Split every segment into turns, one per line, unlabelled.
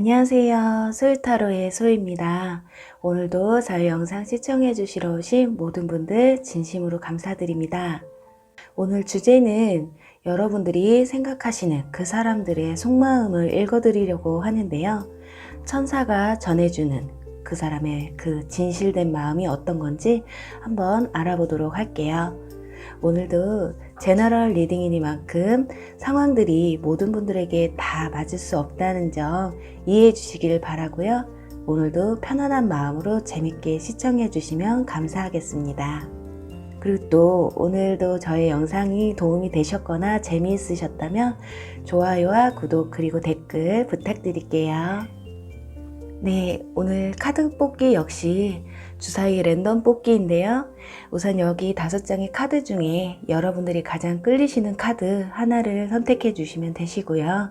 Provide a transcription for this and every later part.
안녕하세요. 소유타로의 소유입니다. 오늘도 저희 영상 시청해 주시러 오신 모든 분들 진심으로 감사드립니다. 오늘 주제는 여러분들이 생각하시는 그 사람들의 속마음을 읽어드리려고 하는데요. 천사가 전해주는 그 사람의 그 진실된 마음이 어떤 건지 한번 알아보도록 할게요. 오늘도 제너럴 리딩이니만큼 상황들이 모든 분들에게 다 맞을 수 없다는 점 이해해 주시길 바라고요. 오늘도 편안한 마음으로 재밌게 시청해 주시면 감사하겠습니다. 그리고 또 오늘도 저의 영상이 도움이 되셨거나 재미있으셨다면 좋아요와 구독 그리고 댓글 부탁드릴게요. 네, 오늘 카드 뽑기 역시 주사위 랜덤 뽑기인데요. 우선 여기 5장의 카드 중에 여러분들이 가장 끌리시는 카드 하나를 선택해 주시면 되시고요.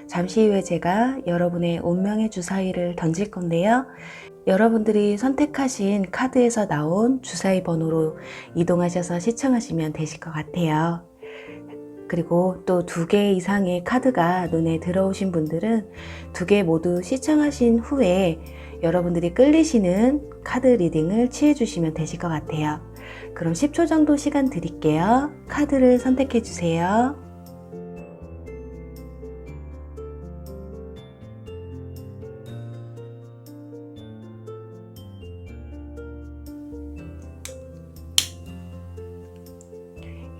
잠시 후에 제가 여러분의 운명의 주사위를 던질 건데요. 여러분들이 선택하신 카드에서 나온 주사위 번호로 이동하셔서 시청하시면 되실 것 같아요. 그리고 또 2개 이상의 카드가 눈에 들어오신 분들은 2개 모두 시청하신 후에 여러분들이 끌리시는 카드 리딩을 취해 주시면 되실 것 같아요. 그럼 10초 정도 시간 드릴게요. 카드를 선택해 주세요.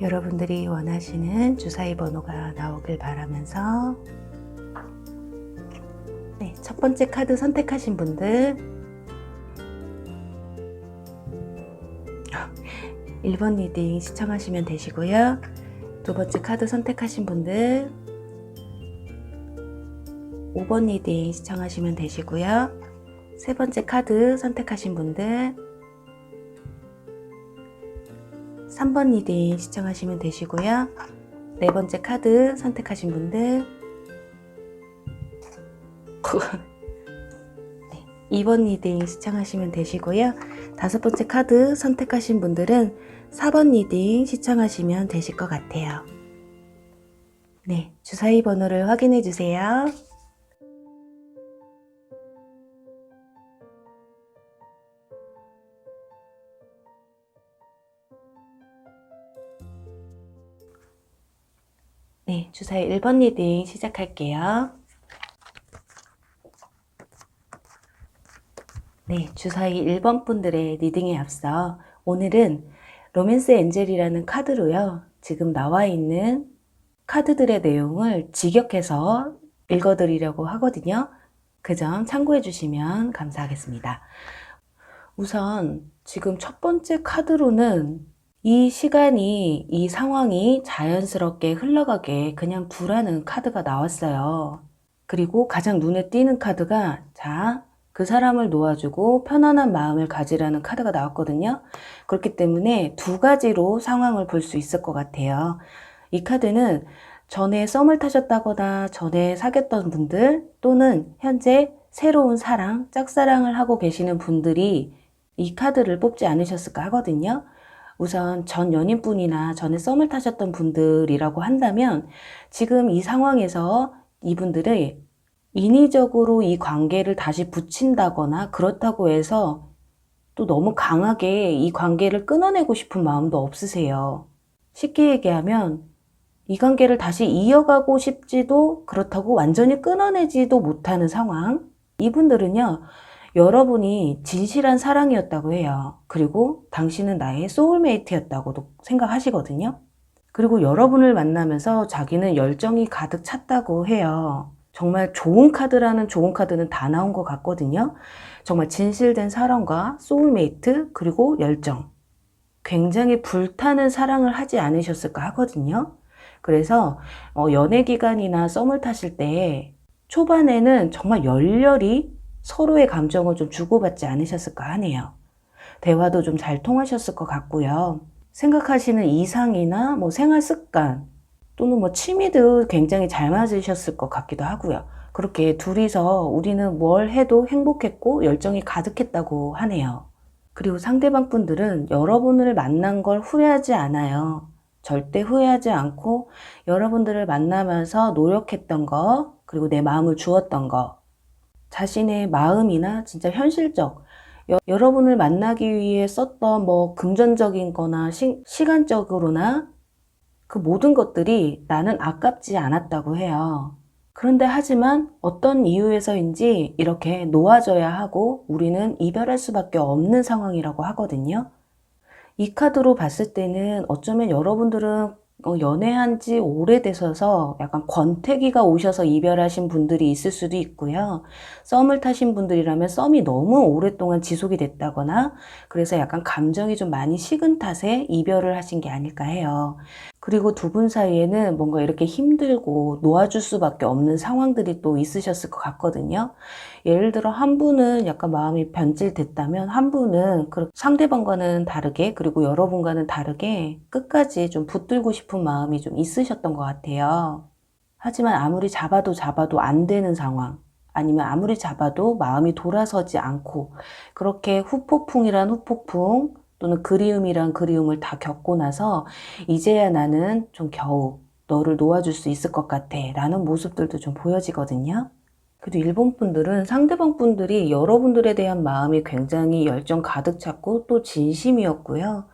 여러분들이 원하시는 주사위 번호가 나오길 바라면서 네, 첫 번째 카드 선택하신 분들 1번 리딩 시청하시면 되시고요. 두 번째 카드 선택하신 분들 5번 리딩 시청하시면 되시고요. 세 번째 카드 선택하신 분들 3번 리딩 시청하시면 되시고요. 네 번째 카드 선택하신 분들 2번 리딩 시청하시면 되시고요. 5번째 카드 선택하신 분들은 4번 리딩 시청하시면 되실 것 같아요. 네, 주사위 번호를 확인해 주세요. 네, 주사위 1번 리딩 시작할게요. 네, 주사위 1번 분들의 리딩에 앞서 오늘은 로맨스 엔젤이라는 카드로요. 지금 나와 있는 카드들의 내용을 직역해서 읽어드리려고 하거든요. 그 점 참고해 주시면 감사하겠습니다. 우선 지금 첫 번째 카드로는 이 시간이, 이 상황이 자연스럽게 흘러가게 그냥 두라는 카드가 나왔어요. 그리고 가장 눈에 띄는 카드가 그 사람을 놓아주고 편안한 마음을 가지라는 카드가 나왔거든요. 그렇기 때문에 2가지로 상황을 볼 수 있을 것 같아요. 이 카드는 전에 썸을 타셨다거나 전에 사귀었던 분들 또는 현재 새로운 사랑, 짝사랑을 하고 계시는 분들이 이 카드를 뽑지 않으셨을까 하거든요. 우선 전 연인분이나 전에 썸을 타셨던 분들이라고 한다면 지금 이 상황에서 이분들의 인위적으로 이 관계를 다시 붙인다거나 그렇다고 해서 또 너무 강하게 이 관계를 끊어내고 싶은 마음도 없으세요. 쉽게 얘기하면 이 관계를 다시 이어가고 싶지도 그렇다고 완전히 끊어내지도 못하는 상황. 이분들은요, 여러분이 진실한 사랑이었다고 해요. 그리고 당신은 나의 소울메이트였다고도 생각하시거든요. 그리고 여러분을 만나면서 자기는 열정이 가득 찼다고 해요. 정말 좋은 카드라는 좋은 카드는 다 나온 것 같거든요. 정말 진실된 사랑과 소울메이트 그리고 열정. 굉장히 불타는 사랑을 하지 않으셨을까 하거든요. 그래서 연애 기간이나 썸을 타실 때 초반에는 정말 열렬히 서로의 감정을 좀 주고받지 않으셨을까 하네요. 대화도 좀 잘 통하셨을 것 같고요. 생각하시는 이상이나 생활 습관 또는 취미도 굉장히 잘 맞으셨을 것 같기도 하고요. 그렇게 둘이서 우리는 뭘 해도 행복했고 열정이 가득했다고 하네요. 그리고 상대방 분들은 여러분을 만난 걸 후회하지 않아요. 절대 후회하지 않고 여러분들을 만나면서 노력했던 거, 그리고 내 마음을 주었던 거, 자신의 마음이나 진짜 현실적, 여러분을 만나기 위해 썼던 뭐 금전적인 거나 시간적으로나 그 모든 것들이 나는 아깝지 않았다고 해요. 그런데 하지만 어떤 이유에서인지 이렇게 놓아져야 하고 우리는 이별할 수밖에 없는 상황이라고 하거든요. 이 카드로 봤을 때는 어쩌면 여러분들은 연애한 지 오래되셔서 약간 권태기가 오셔서 이별하신 분들이 있을 수도 있고요. 썸을 타신 분들이라면 썸이 너무 오랫동안 지속이 됐다거나 그래서 약간 감정이 좀 많이 식은 탓에 이별을 하신 게 아닐까 해요. 그리고 두 분 사이에는 뭔가 이렇게 힘들고 놓아줄 수밖에 없는 상황들이 또 있으셨을 것 같거든요. 예를 들어 한 분은 약간 마음이 변질됐다면 한 분은 상대방과는 다르게 그리고 여러분과는 다르게 끝까지 좀 붙들고 싶은 마음이 좀 있으셨던 것 같아요. 하지만 아무리 잡아도 안 되는 상황 아니면 아무리 잡아도 마음이 돌아서지 않고 그렇게 후폭풍이란 후폭풍 또는 그리움이란 그리움을 다 겪고 나서 이제야 나는 좀 겨우 너를 놓아줄 수 있을 것 같아 라는 모습들도 좀 보여지거든요. 그래도 일본 분들은 상대방 분들이 여러분들에 대한 마음이 굉장히 열정 가득 찼고 또 진심이었고요.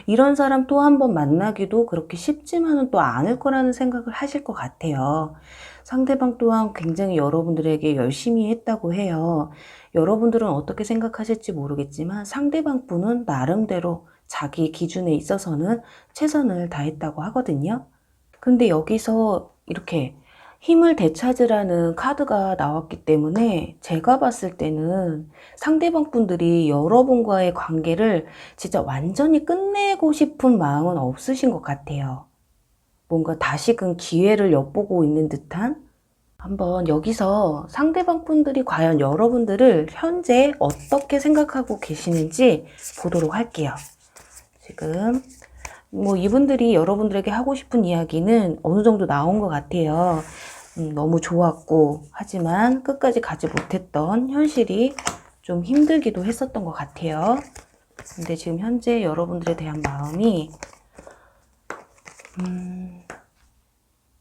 이런 사람 또 한 번 만나기도 그렇게 쉽지만은 또 않을 거라는 생각을 하실 것 같아요. 상대방 또한 굉장히 여러분들에게 열심히 했다고 해요. 여러분들은 어떻게 생각하실지 모르겠지만 상대방 분은 나름대로 자기 기준에 있어서는 최선을 다했다고 하거든요. 근데 여기서 이렇게 힘을 되찾으라는 카드가 나왔기 때문에 제가 봤을 때는 상대방 분들이 여러분과의 관계를 진짜 완전히 끝내고 싶은 마음은 없으신 것 같아요. 뭔가 다시금 기회를 엿보고 있는 듯한? 한번 여기서 상대방 분들이 과연 여러분들을 현재 어떻게 생각하고 계시는지 보도록 할게요. 지금 뭐 이분들이 여러분들에게 하고 싶은 이야기는 어느 정도 나온 것 같아요. 너무 좋았고 하지만 끝까지 가지 못했던 현실이 좀 힘들기도 했었던 것 같아요. 근데 지금 현재 여러분들에 대한 마음이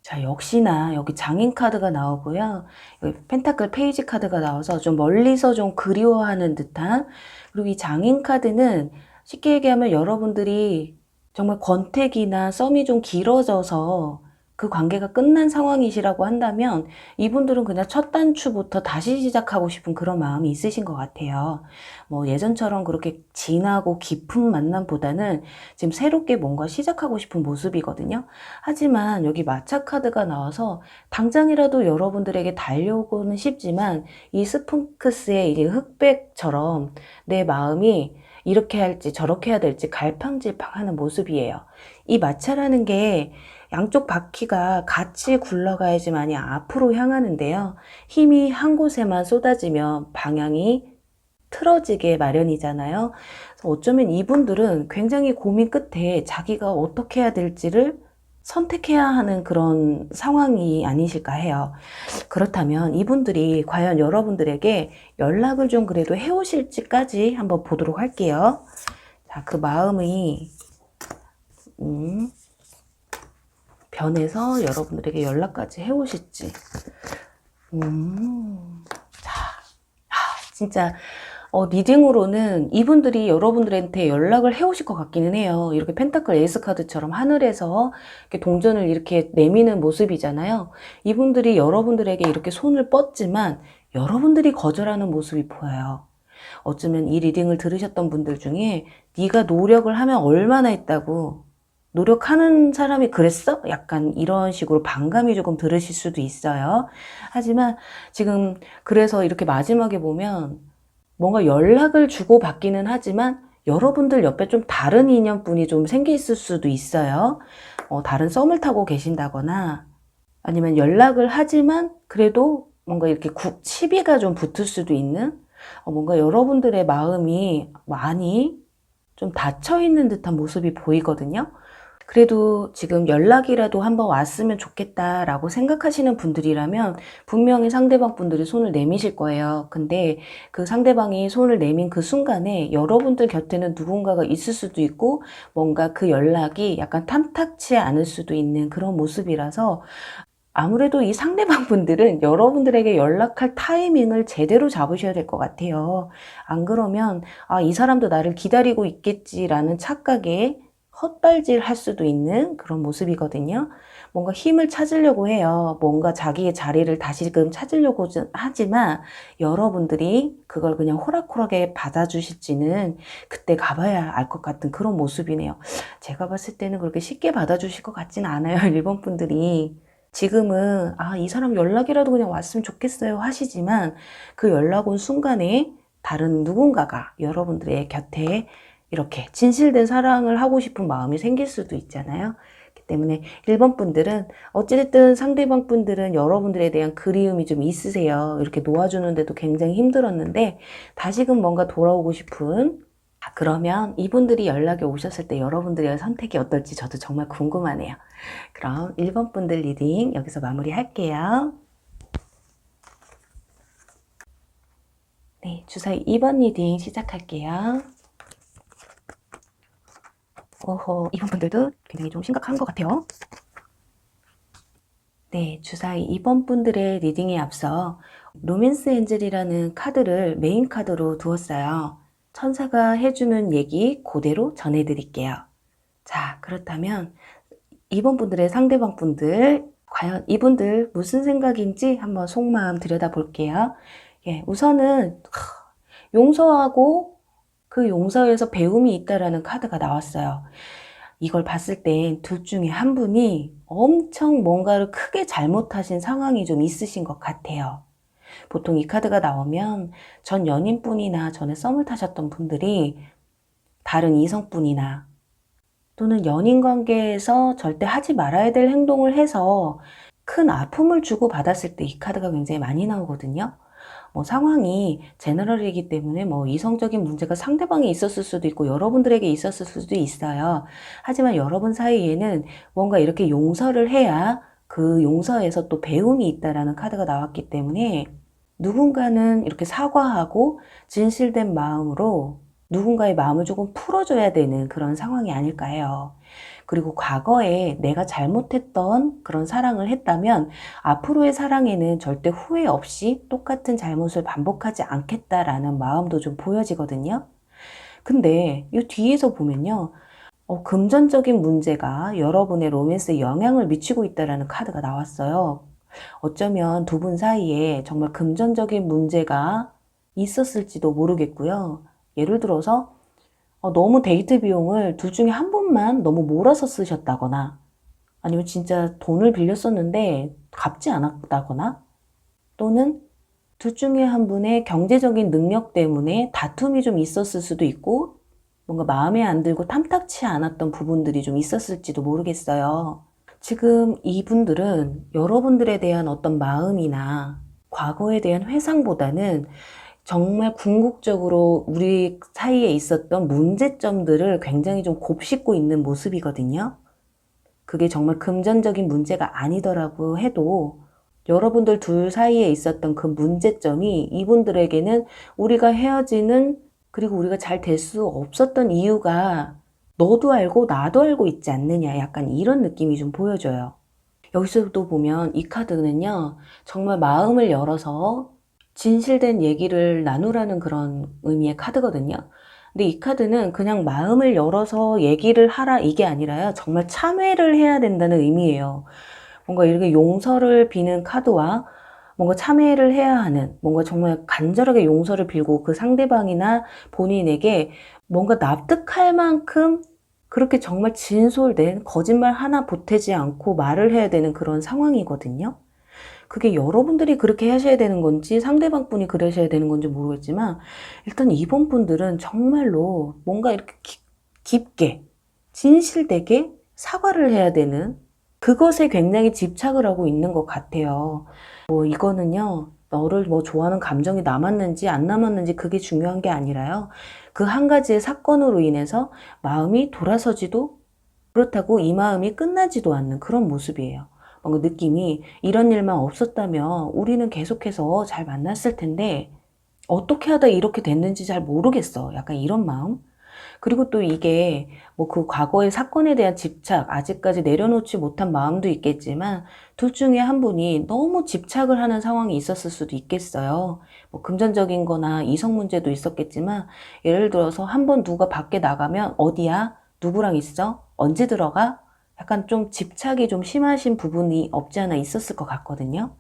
자, 역시나 여기 장인 카드가 나오고요. 여기 펜타클 페이지 카드가 나와서 좀 멀리서 좀 그리워하는 듯한, 그리고 이 장인 카드는 쉽게 얘기하면 여러분들이 정말 권태기나 썸이 좀 길어져서 그 관계가 끝난 상황이시라고 한다면 이분들은 그냥 첫 단추부터 다시 시작하고 싶은 그런 마음이 있으신 것 같아요. 뭐 예전처럼 그렇게 진하고 깊은 만남보다는 지금 새롭게 뭔가 시작하고 싶은 모습이거든요. 하지만 여기 마차 카드가 나와서 당장이라도 여러분들에게 달려오고는 싶지만 이 스핑크스의 이 흑백처럼 내 마음이 이렇게 할지 저렇게 해야 될지 갈팡질팡하는 모습이에요. 이 마차라는 게 양쪽 바퀴가 같이 굴러가야지만이 앞으로 향하는데요. 힘이 한 곳에만 쏟아지면 방향이 틀어지게 마련이잖아요. 그래서 어쩌면 이분들은 굉장히 고민 끝에 자기가 어떻게 해야 될지를 선택해야 하는 그런 상황이 아니실까 해요. 그렇다면 이분들이 과연 여러분들에게 연락을 좀 그래도 해오실지까지 한번 보도록 할게요. 자, 그 마음이 변해서 여러분들에게 연락까지 해오실지. 진짜 리딩으로는 이분들이 여러분들한테 연락을 해오실 것 같기는 해요. 이렇게 펜타클 에이스 카드처럼 하늘에서 이렇게 동전을 이렇게 내미는 모습이잖아요. 이분들이 여러분들에게 이렇게 손을 뻗지만 여러분들이 거절하는 모습이 보여요. 어쩌면 이 리딩을 들으셨던 분들 중에 네가 노력을 하면 얼마나 했다고, 노력하는 사람이 그랬어? 약간 이런 식으로 반감이 조금 들으실 수도 있어요. 하지만 지금 그래서 이렇게 마지막에 보면 뭔가 연락을 주고받기는 하지만 여러분들 옆에 좀 다른 인연분이 좀 생겨 있을 수도 있어요. 다른 썸을 타고 계신다거나 아니면 연락을 하지만 그래도 뭔가 이렇게 시비가 좀 붙을 수도 있는, 뭔가 여러분들의 마음이 많이 좀 닫혀 있는 듯한 모습이 보이거든요. 그래도 지금 연락이라도 한번 왔으면 좋겠다라고 생각하시는 분들이라면 분명히 상대방 분들이 손을 내미실 거예요. 근데 그 상대방이 손을 내민 그 순간에 여러분들 곁에는 누군가가 있을 수도 있고 뭔가 그 연락이 약간 탐탁치 않을 수도 있는 그런 모습이라서 아무래도 이 상대방 분들은 여러분들에게 연락할 타이밍을 제대로 잡으셔야 될 것 같아요. 안 그러면 이 사람도 나를 기다리고 있겠지라는 착각에 헛발질 할 수도 있는 그런 모습이거든요. 뭔가 힘을 찾으려고 해요. 뭔가 자기의 자리를 다시금 찾으려고 하지만 여러분들이 그걸 그냥 호락호락하게 받아주실지는 그때 가봐야 알 것 같은 그런 모습이네요. 제가 봤을 때는 그렇게 쉽게 받아주실 것 같지는 않아요. 일본 분들이. 지금은 이 사람 연락이라도 그냥 왔으면 좋겠어요 하시지만 그 연락 온 순간에 다른 누군가가 여러분들의 곁에 이렇게 진실된 사랑을 하고 싶은 마음이 생길 수도 있잖아요. 그렇기 때문에 일본 분들은 어찌됐든 상대방 분들은 여러분들에 대한 그리움이 좀 있으세요. 이렇게 놓아주는데도 굉장히 힘들었는데 다시금 뭔가 돌아오고 싶은 그러면 이분들이 연락이 오셨을 때 여러분들의 선택이 어떨지 저도 정말 궁금하네요. 그럼 1번 분들 리딩 여기서 마무리 할게요. 네, 주사위 2번 리딩 시작할게요. 오호, 2번 분들도 굉장히 좀 심각한 것 같아요. 네, 주사위 2번 분들의 리딩에 앞서 로맨스 엔젤이라는 카드를 메인 카드로 두었어요. 천사가 해주는 얘기 그대로 전해드릴게요. 자, 그렇다면 2번 분들의 상대방 분들, 과연 이분들 무슨 생각인지 한번 속마음 들여다볼게요. 예, 우선은 용서하고 그 용서에서 배움이 있다라는 카드가 나왔어요. 이걸 봤을 땐 둘 중에 한 분이 엄청 뭔가를 크게 잘못하신 상황이 좀 있으신 것 같아요. 보통 이 카드가 나오면 전 연인분이나 전에 썸을 타셨던 분들이 다른 이성분이나 또는 연인 관계에서 절대 하지 말아야 될 행동을 해서 큰 아픔을 주고 받았을 때 이 카드가 굉장히 많이 나오거든요. 상황이 제너럴이기 때문에 이성적인 문제가 상대방에 있었을 수도 있고 여러분들에게 있었을 수도 있어요. 하지만 여러분 사이에는 뭔가 이렇게 용서를 해야 그 용서에서 또 배움이 있다라는 카드가 나왔기 때문에 누군가는 이렇게 사과하고 진실된 마음으로 누군가의 마음을 조금 풀어줘야 되는 그런 상황이 아닐까 해요. 그리고 과거에 내가 잘못했던 그런 사랑을 했다면 앞으로의 사랑에는 절대 후회 없이 똑같은 잘못을 반복하지 않겠다라는 마음도 좀 보여지거든요. 근데 이 뒤에서 보면요. 금전적인 문제가 여러분의 로맨스에 영향을 미치고 있다는 카드가 나왔어요. 어쩌면 두 분 사이에 정말 금전적인 문제가 있었을지도 모르겠고요. 예를 들어서 너무 데이트 비용을 둘 중에 한 분만 너무 몰아서 쓰셨다거나 아니면 진짜 돈을 빌렸었는데 갚지 않았다거나 또는 둘 중에 한 분의 경제적인 능력 때문에 다툼이 좀 있었을 수도 있고 뭔가 마음에 안 들고 탐탁치 않았던 부분들이 좀 있었을지도 모르겠어요. 지금 이분들은 여러분들에 대한 어떤 마음이나 과거에 대한 회상보다는 정말 궁극적으로 우리 사이에 있었던 문제점들을 굉장히 좀 곱씹고 있는 모습이거든요. 그게 정말 금전적인 문제가 아니더라고 해도 여러분들 둘 사이에 있었던 그 문제점이 이분들에게는 우리가 헤어지는 그리고 우리가 잘 될 수 없었던 이유가 너도 알고 나도 알고 있지 않느냐 약간 이런 느낌이 좀 보여져요. 여기서도 보면 이 카드는요 정말 마음을 열어서 진실된 얘기를 나누라는 그런 의미의 카드거든요. 근데 이 카드는 그냥 마음을 열어서 얘기를 하라 이게 아니라요. 정말 참회를 해야 된다는 의미예요. 뭔가 이렇게 용서를 비는 카드와 뭔가 참회를 해야 하는 뭔가 정말 간절하게 용서를 빌고 그 상대방이나 본인에게 뭔가 납득할 만큼 그렇게 정말 진솔된 거짓말 하나 보태지 않고 말을 해야 되는 그런 상황이거든요. 그게 여러분들이 그렇게 하셔야 되는 건지 상대방 분이 그러셔야 되는 건지 모르겠지만 일단 이번 분들은 정말로 뭔가 이렇게 깊게 진실되게 사과를 해야 되는 그것에 굉장히 집착을 하고 있는 것 같아요. 이거는요 너를 좋아하는 감정이 남았는지 안 남았는지 그게 중요한 게 아니라요 그 한 가지의 사건으로 인해서 마음이 돌아서지도 그렇다고 이 마음이 끝나지도 않는 그런 모습이에요. 뭔가 느낌이 이런 일만 없었다면 우리는 계속해서 잘 만났을 텐데 어떻게 하다 이렇게 됐는지 잘 모르겠어. 약간 이런 마음. 그리고 또 이게 뭐 그 과거의 사건에 대한 집착, 아직까지 내려놓지 못한 마음도 있겠지만 둘 중에 한 분이 너무 집착을 하는 상황이 있었을 수도 있겠어요. 뭐 금전적인 거나 이성 문제도 있었겠지만 예를 들어서 한번 누가 밖에 나가면 어디야? 누구랑 있어? 언제 들어가? 약간 좀 집착이 좀 심하신 부분이 없지 않아 있었을 것 같거든요.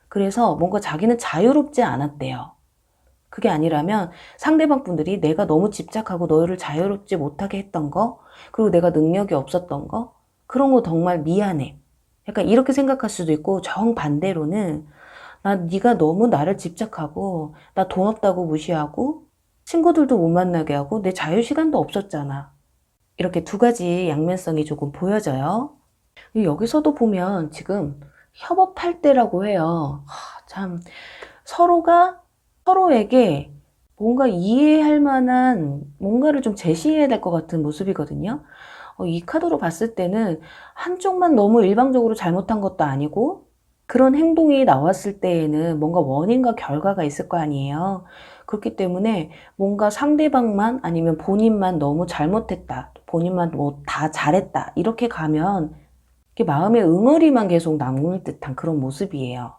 그래서 뭔가 자기는 자유롭지 않았대요. 그게 아니라면 상대방 분들이 내가 너무 집착하고 너를 자유롭지 못하게 했던 거, 그리고 내가 능력이 없었던 거, 그런 거 정말 미안해. 약간 이렇게 생각할 수도 있고, 정반대로는 나 네가 너무 나를 집착하고 나 돈 없다고 무시하고 친구들도 못 만나게 하고 내 자유 시간도 없었잖아. 이렇게 두 가지 양면성이 조금 보여져요. 여기서도 보면 지금 협업할 때라고 해요. 참 서로가 서로에게 뭔가 이해할 만한 뭔가를 좀 제시해야 될 것 같은 모습이거든요. 이 카드로 봤을 때는 한쪽만 너무 일방적으로 잘못한 것도 아니고 그런 행동이 나왔을 때에는 뭔가 원인과 결과가 있을 거 아니에요. 그렇기 때문에 뭔가 상대방만 아니면 본인만 너무 잘못했다. 본인만 뭐 다 잘했다. 이렇게 가면 이게 마음의 응어리만 계속 남을 듯한 그런 모습이에요.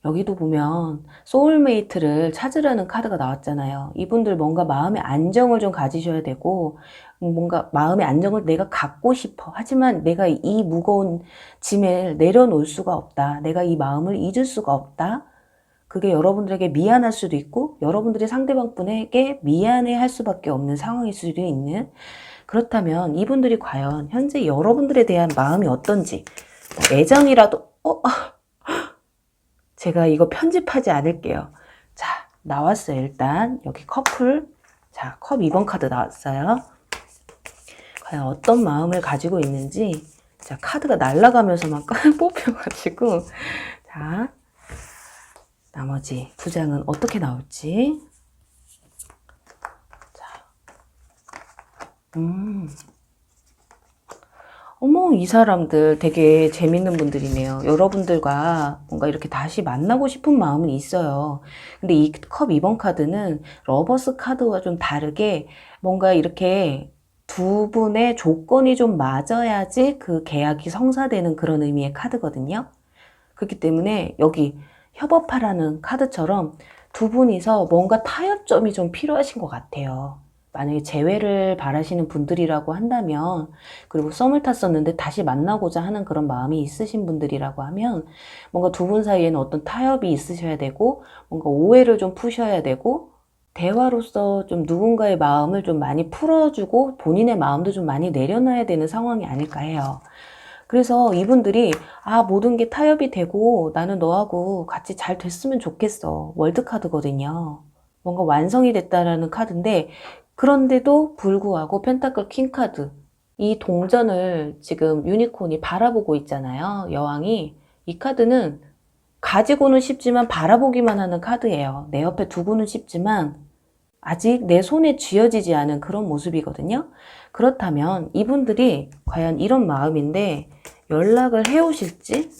여기도 보면 소울메이트를 찾으라는 카드가 나왔잖아요. 이분들 뭔가 마음의 안정을 좀 가지셔야 되고 뭔가 마음의 안정을 내가 갖고 싶어. 하지만 내가 이 무거운 짐을 내려놓을 수가 없다. 내가 이 마음을 잊을 수가 없다. 그게 여러분들에게 미안할 수도 있고 여러분들이 상대방 분에게 미안해 할 수밖에 없는 상황일 수도 있는, 그렇다면 이분들이 과연 현재 여러분들에 대한 마음이 어떤지, 뭐 애정이라도 제가 이거 편집하지 않을게요. 자, 나왔어요. 일단 여기 커플. 자, 컵 2번 카드 나왔어요. 과연 어떤 마음을 가지고 있는지. 자, 카드가 날아가면서 막 뽑혀가지고. 자, 나머지 두 장은 어떻게 나올지. 자, 어머, 이 사람들 되게 재밌는 분들이네요. 여러분들과 뭔가 이렇게 다시 만나고 싶은 마음은 있어요. 근데 이 컵 2번 카드는 러버스 카드와 좀 다르게 뭔가 이렇게 두 분의 조건이 좀 맞아야지 그 계약이 성사되는 그런 의미의 카드거든요. 그렇기 때문에 여기 협업하라는 카드처럼 두 분이서 뭔가 타협점이 좀 필요하신 것 같아요. 만약에 재회를 바라시는 분들이라고 한다면, 그리고 썸을 탔었는데 다시 만나고자 하는 그런 마음이 있으신 분들이라고 하면 뭔가 두 분 사이에는 어떤 타협이 있으셔야 되고 뭔가 오해를 좀 푸셔야 되고 대화로서 좀 누군가의 마음을 좀 많이 풀어주고 본인의 마음도 좀 많이 내려놔야 되는 상황이 아닐까 해요. 그래서 이분들이 모든 게 타협이 되고 나는 너하고 같이 잘 됐으면 좋겠어. 월드카드거든요. 뭔가 완성이 됐다라는 카드인데, 그런데도 불구하고 펜타클 킹카드, 이 동전을 지금 유니콘이 바라보고 있잖아요. 여왕이. 이 카드는 가지고는 쉽지만 바라보기만 하는 카드예요. 내 옆에 두고는 쉽지만 아직 내 손에 쥐어지지 않은 그런 모습이거든요. 그렇다면 이분들이 과연 이런 마음인데 연락을 해오실지,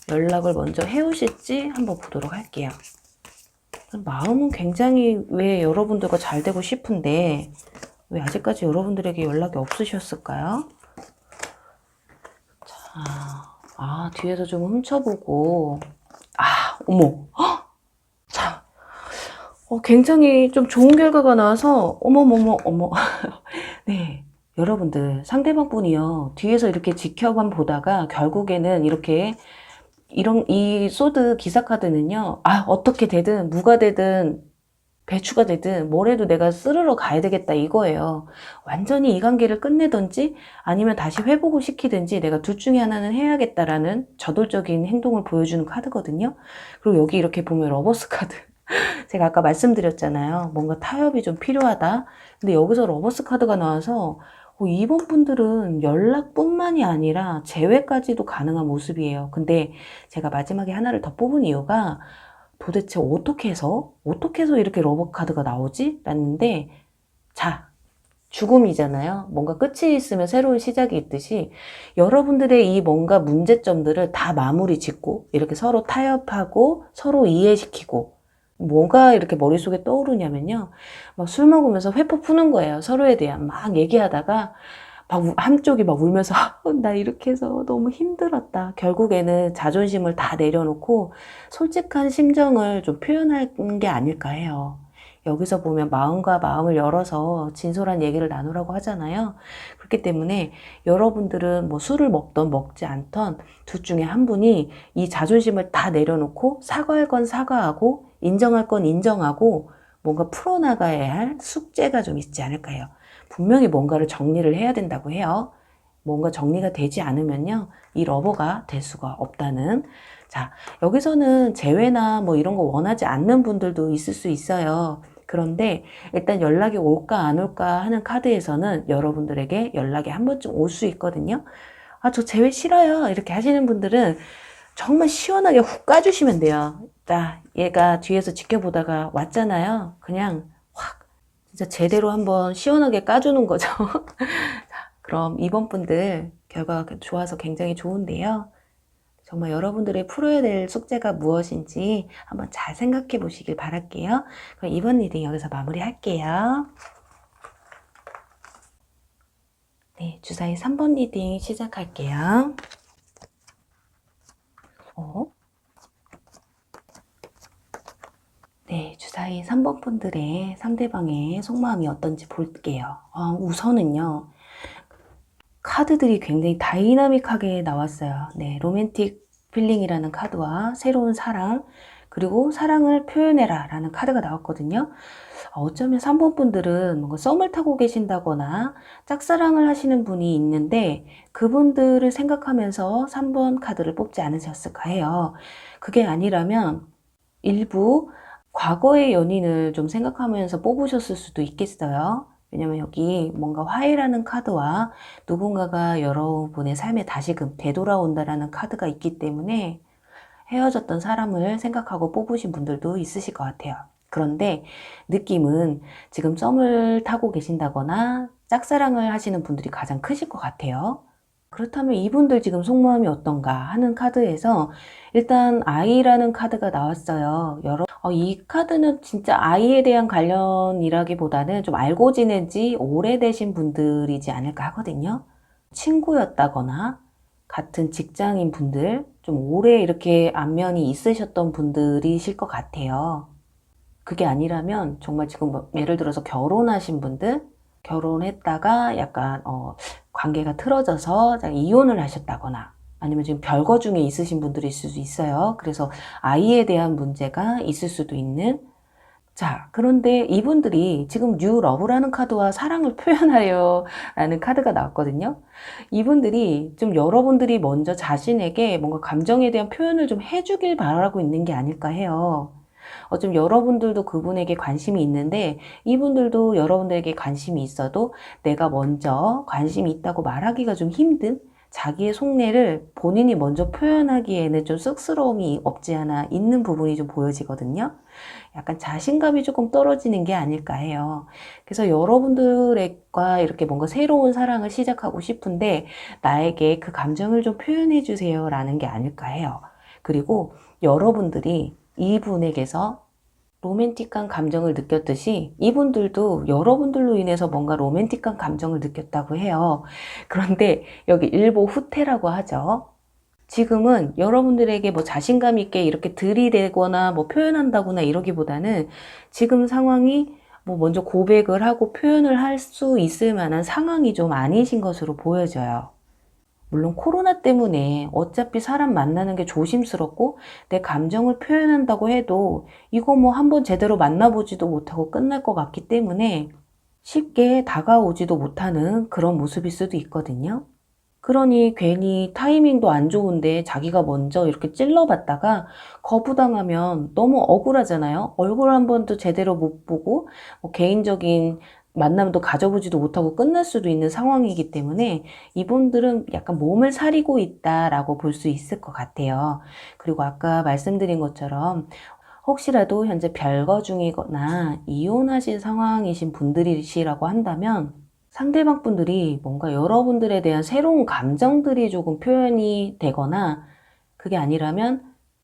연락을 먼저 해오실지 한번 보도록 할게요. 마음은 굉장히 왜 여러분들과 잘 되고 싶은데 왜 아직까지 여러분들에게 연락이 없으셨을까요? 자, 뒤에서 좀 훔쳐보고, 어머, 자, 굉장히 좀 좋은 결과가 나와서 어머 네, 여러분들 상대방 분이요 뒤에서 이렇게 지켜만 보다가 결국에는 이렇게 이 소드 기사 카드는요, 어떻게 되든 무가 되든 배추가 되든 뭐래도 내가 쓸으러 가야 되겠다 이거예요. 완전히 이 관계를 끝내든지 아니면 다시 회복을 시키든지 내가 둘 중에 하나는 해야겠다라는 저돌적인 행동을 보여주는 카드거든요. 그리고 여기 이렇게 보면 러버스 카드. 제가 아까 말씀드렸잖아요. 뭔가 타협이 좀 필요하다. 근데 여기서 러버스 카드가 나와서 이번 분들은 연락뿐만이 아니라 재회까지도 가능한 모습이에요. 근데 제가 마지막에 하나를 더 뽑은 이유가 도대체 어떻게 해서 이렇게 러버 카드가 나오지? 라는데, 자, 죽음이잖아요. 뭔가 끝이 있으면 새로운 시작이 있듯이 여러분들의 이 뭔가 문제점들을 다 마무리 짓고 이렇게 서로 타협하고 서로 이해시키고 뭐가 이렇게 머릿속에 떠오르냐면요. 막 술 먹으면서 회포 푸는 거예요. 서로에 대한 막 얘기하다가 막 한쪽이 막 울면서 나 이렇게 해서 너무 힘들었다. 결국에는 자존심을 다 내려놓고 솔직한 심정을 좀 표현한 게 아닐까 해요. 여기서 보면 마음과 마음을 열어서 진솔한 얘기를 나누라고 하잖아요. 그렇기 때문에 여러분들은 뭐 술을 먹던 먹지 않던 둘 중에 한 분이 이 자존심을 다 내려놓고 사과할 건 사과하고 인정할 건 인정하고 뭔가 풀어나가야 할 숙제가 좀 있지 않을까 해요. 분명히 뭔가를 정리를 해야 된다고 해요. 뭔가 정리가 되지 않으면요, 이 러버가 될 수가 없다는. 자, 여기서는 재회나 뭐 이런 거 원하지 않는 분들도 있을 수 있어요. 그런데 일단 연락이 올까 안 올까 하는 카드에서는 여러분들에게 연락이 한 번쯤 올 수 있거든요. 아, 저 재회 싫어요. 이렇게 하시는 분들은 정말 시원하게 훅 까주시면 돼요. 자, 얘가 뒤에서 지켜보다가 왔잖아요. 그냥 확 진짜 제대로 한번 시원하게 까주는 거죠. 그럼 이번 분들 결과가 좋아서 굉장히 좋은데요. 정말 여러분들의 풀어야 될 숙제가 무엇인지 한번 잘 생각해 보시길 바랄게요. 그럼 이번 리딩 여기서 마무리할게요. 네, 주사위 3번 리딩 시작할게요. 네, 주사위 3번 분들의 상대방의 속마음이 어떤지 볼게요. 우선은요, 카드들이 굉장히 다이나믹하게 나왔어요. 네, 로맨틱 필링이라는 카드와 새로운 사랑, 그리고 사랑을 표현해라 라는 카드가 나왔거든요. 어쩌면 3번 분들은 뭔가 썸을 타고 계신다거나 짝사랑을 하시는 분이 있는데 그분들을 생각하면서 3번 카드를 뽑지 않으셨을까 해요. 그게 아니라면 일부 과거의 연인을 좀 생각하면서 뽑으셨을 수도 있겠어요. 왜냐면 여기 뭔가 화해라는 카드와 누군가가 여러분의 삶에 다시금 되돌아온다라는 카드가 있기 때문에 헤어졌던 사람을 생각하고 뽑으신 분들도 있으실 것 같아요. 그런데 느낌은 지금 썸을 타고 계신다거나 짝사랑을 하시는 분들이 가장 크실 것 같아요. 그렇다면 이분들 지금 속마음이 어떤가 하는 카드에서 일단 아이라는 카드가 나왔어요. 이 카드는 진짜 아이에 대한 관련이라기보다는 좀 알고 지낸 지 오래되신 분들이지 않을까 하거든요. 친구였다거나 같은 직장인 분들, 좀 오래 이렇게 안면이 있으셨던 분들이실 것 같아요. 그게 아니라면 정말 지금 뭐 예를 들어서 결혼하신 분들, 결혼했다가 약간 관계가 틀어져서 이혼을 하셨다거나 아니면 지금 별거 중에 있으신 분들일 수도 있어요. 그래서 아이에 대한 문제가 있을 수도 있는. 자, 그런데 이분들이 지금 뉴 러브라는 카드와 사랑을 표현하려 라는 카드가 나왔거든요. 이분들이 좀 여러분들이 먼저 자신에게 뭔가 감정에 대한 표현을 좀 해주길 바라고 있는 게 아닐까 해요. 좀 여러분들도 그분에게 관심이 있는데 이분들도 여러분들에게 관심이 있어도 내가 먼저 관심이 있다고 말하기가 좀 힘든, 자기의 속내를 본인이 먼저 표현하기에는 좀 쑥스러움이 없지 않아 있는 부분이 좀 보여지거든요. 약간 자신감이 조금 떨어지는 게 아닐까 해요. 그래서 여러분들과 이렇게 뭔가 새로운 사랑을 시작하고 싶은데 나에게 그 감정을 좀 표현해 주세요 라는 게 아닐까 해요. 그리고 여러분들이 이분에게서 로맨틱한 감정을 느꼈듯이 이분들도 여러분들로 인해서 뭔가 로맨틱한 감정을 느꼈다고 해요. 그런데 여기 일보 후퇴라고 하죠. 지금은 여러분들에게 뭐 자신감 있게 이렇게 들이대거나 뭐 표현한다거나 이러기보다는 지금 상황이 뭐 먼저 고백을 하고 표현을 할 수 있을 만한 상황이 좀 아니신 것으로 보여져요. 물론 코로나 때문에 어차피 사람 만나는 게 조심스럽고 내 감정을 표현한다고 해도 이거 뭐 한번 제대로 만나보지도 못하고 끝날 것 같기 때문에 쉽게 다가오지도 못하는 그런 모습일 수도 있거든요. 그러니 괜히 타이밍도 안 좋은데 자기가 먼저 이렇게 찔러봤다가 거부당하면 너무 억울하잖아요. 얼굴 한 번도 제대로 못 보고 뭐 개인적인 만남도 가져보지도 못하고 끝날 수도 있는 상황이기 때문에 이분들은 약간 몸을 사리고 있다라고 볼 수 있을 것 같아요. 그리고 아까 말씀드린 것처럼 혹시라도 현재 별거 중이거나 이혼하신 상황이신 분들이시라고 한다면 상대방 분들이 뭔가 여러분들에 대한 새로운 감정들이 조금 표현이 되거나 그게 아니라면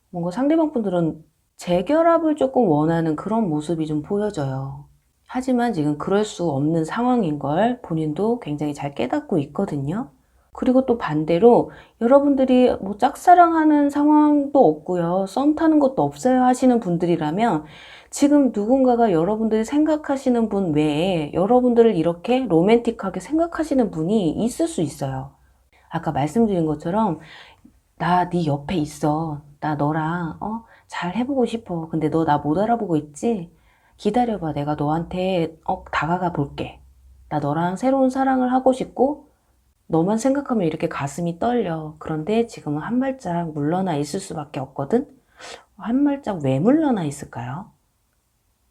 뭔가 상대방 분들은 재결합을 조금 원하는 그런 모습이 좀 보여져요. 하지만 지금 그럴 수 없는 상황인 걸 본인도 굉장히 잘 깨닫고 있거든요. 그리고 또 반대로 여러분들이 뭐 짝사랑하는 상황도 없고요. 썸 타는 것도 없어요 하시는 분들이라면 지금 누군가가 여러분들이 생각하시는 분 외에 여러분들을 이렇게 로맨틱하게 생각하시는 분이 있을 수 있어요. 아까 말씀드린 것처럼 나 네 옆에 있어. 나 너랑 잘 해보고 싶어. 근데 너 나 못 알아보고 있지? 기다려봐. 내가 너한테 다가가 볼게. 나 너랑 새로운 사랑을 하고 싶고 너만 생각하면 이렇게 가슴이 떨려. 그런데 지금은 한 발짝 물러나 있을 수밖에 없거든? 한 발짝 왜 물러나 있을까요?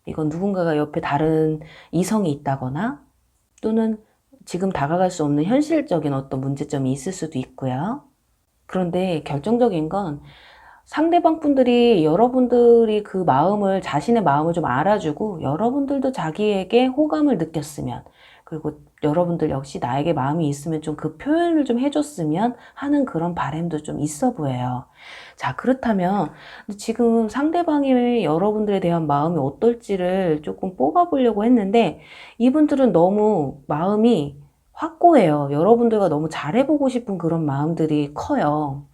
이건 누군가가 옆에 다른 이성이 있다거나 또는 지금 다가갈 수 없는 현실적인 어떤 문제점이 있을 수도 있고요. 그런데 결정적인 건 상대방 분들이 여러분들이 그 마음을, 자신의 마음을 좀 알아주고 여러분들도 자기에게 호감을 느꼈으면, 그리고 여러분들 역시 나에게 마음이 있으면 좀 그 표현을 좀 해줬으면 하는 그런 바람도 좀 있어 보여요. 자, 그렇다면 지금 상대방이 여러분들에 대한 마음이 어떨지를 조금 뽑아보려고 했는데 이분들은 너무 마음이 확고해요. 여러분들과 너무 잘해보고 싶은 그런 마음들이 커요.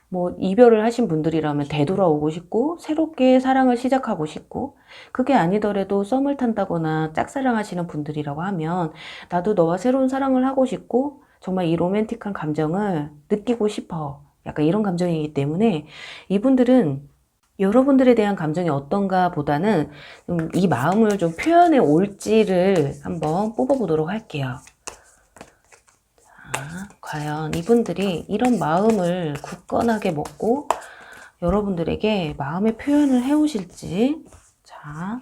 뭐 이별을 하신 분들이라면 되돌아오고 싶고 새롭게 사랑을 시작하고 싶고, 그게 아니더라도 썸을 탄다거나 짝사랑하시는 분들이라고 하면 나도 너와 새로운 사랑을 하고 싶고 정말 이 로맨틱한 감정을 느끼고 싶어, 약간 이런 감정이기 때문에 이분들은 여러분들에 대한 감정이 어떤가 보다는 이 마음을 좀 표현해 올지를 한번 뽑아보도록 할게요. 과연 이분들이 이런 마음을 굳건하게 먹고 여러분들에게 마음의 표현을 해오실지. 자,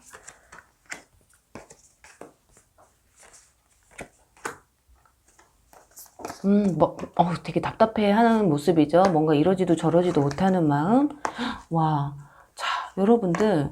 되게 답답해하는 모습이죠. 뭔가 이러지도 저러지도 못하는 마음. 와, 자, 여러분들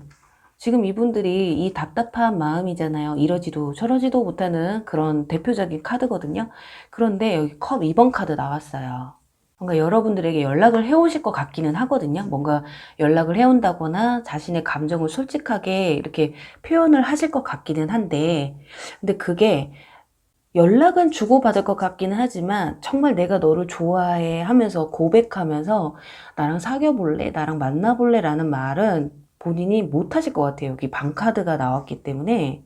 지금 이분들이 이 답답한 마음이잖아요. 이러지도 저러지도 못하는 그런 대표적인 카드거든요. 그런데 여기 컵 2번 카드 나왔어요. 뭔가 여러분들에게 연락을 해오실 것 같기는 하거든요. 뭔가 연락을 해온다거나 자신의 감정을 솔직하게 이렇게 표현을 하실 것 같기는 한데, 근데 그게 연락은 주고받을 것 같기는 하지만 정말 내가 너를 좋아해 하면서 고백하면서 나랑 사귀어 볼래? 나랑 만나 볼래? 라는 말은 본인이 못 하실 것 같아요. 여기 방카드가 나왔기 때문에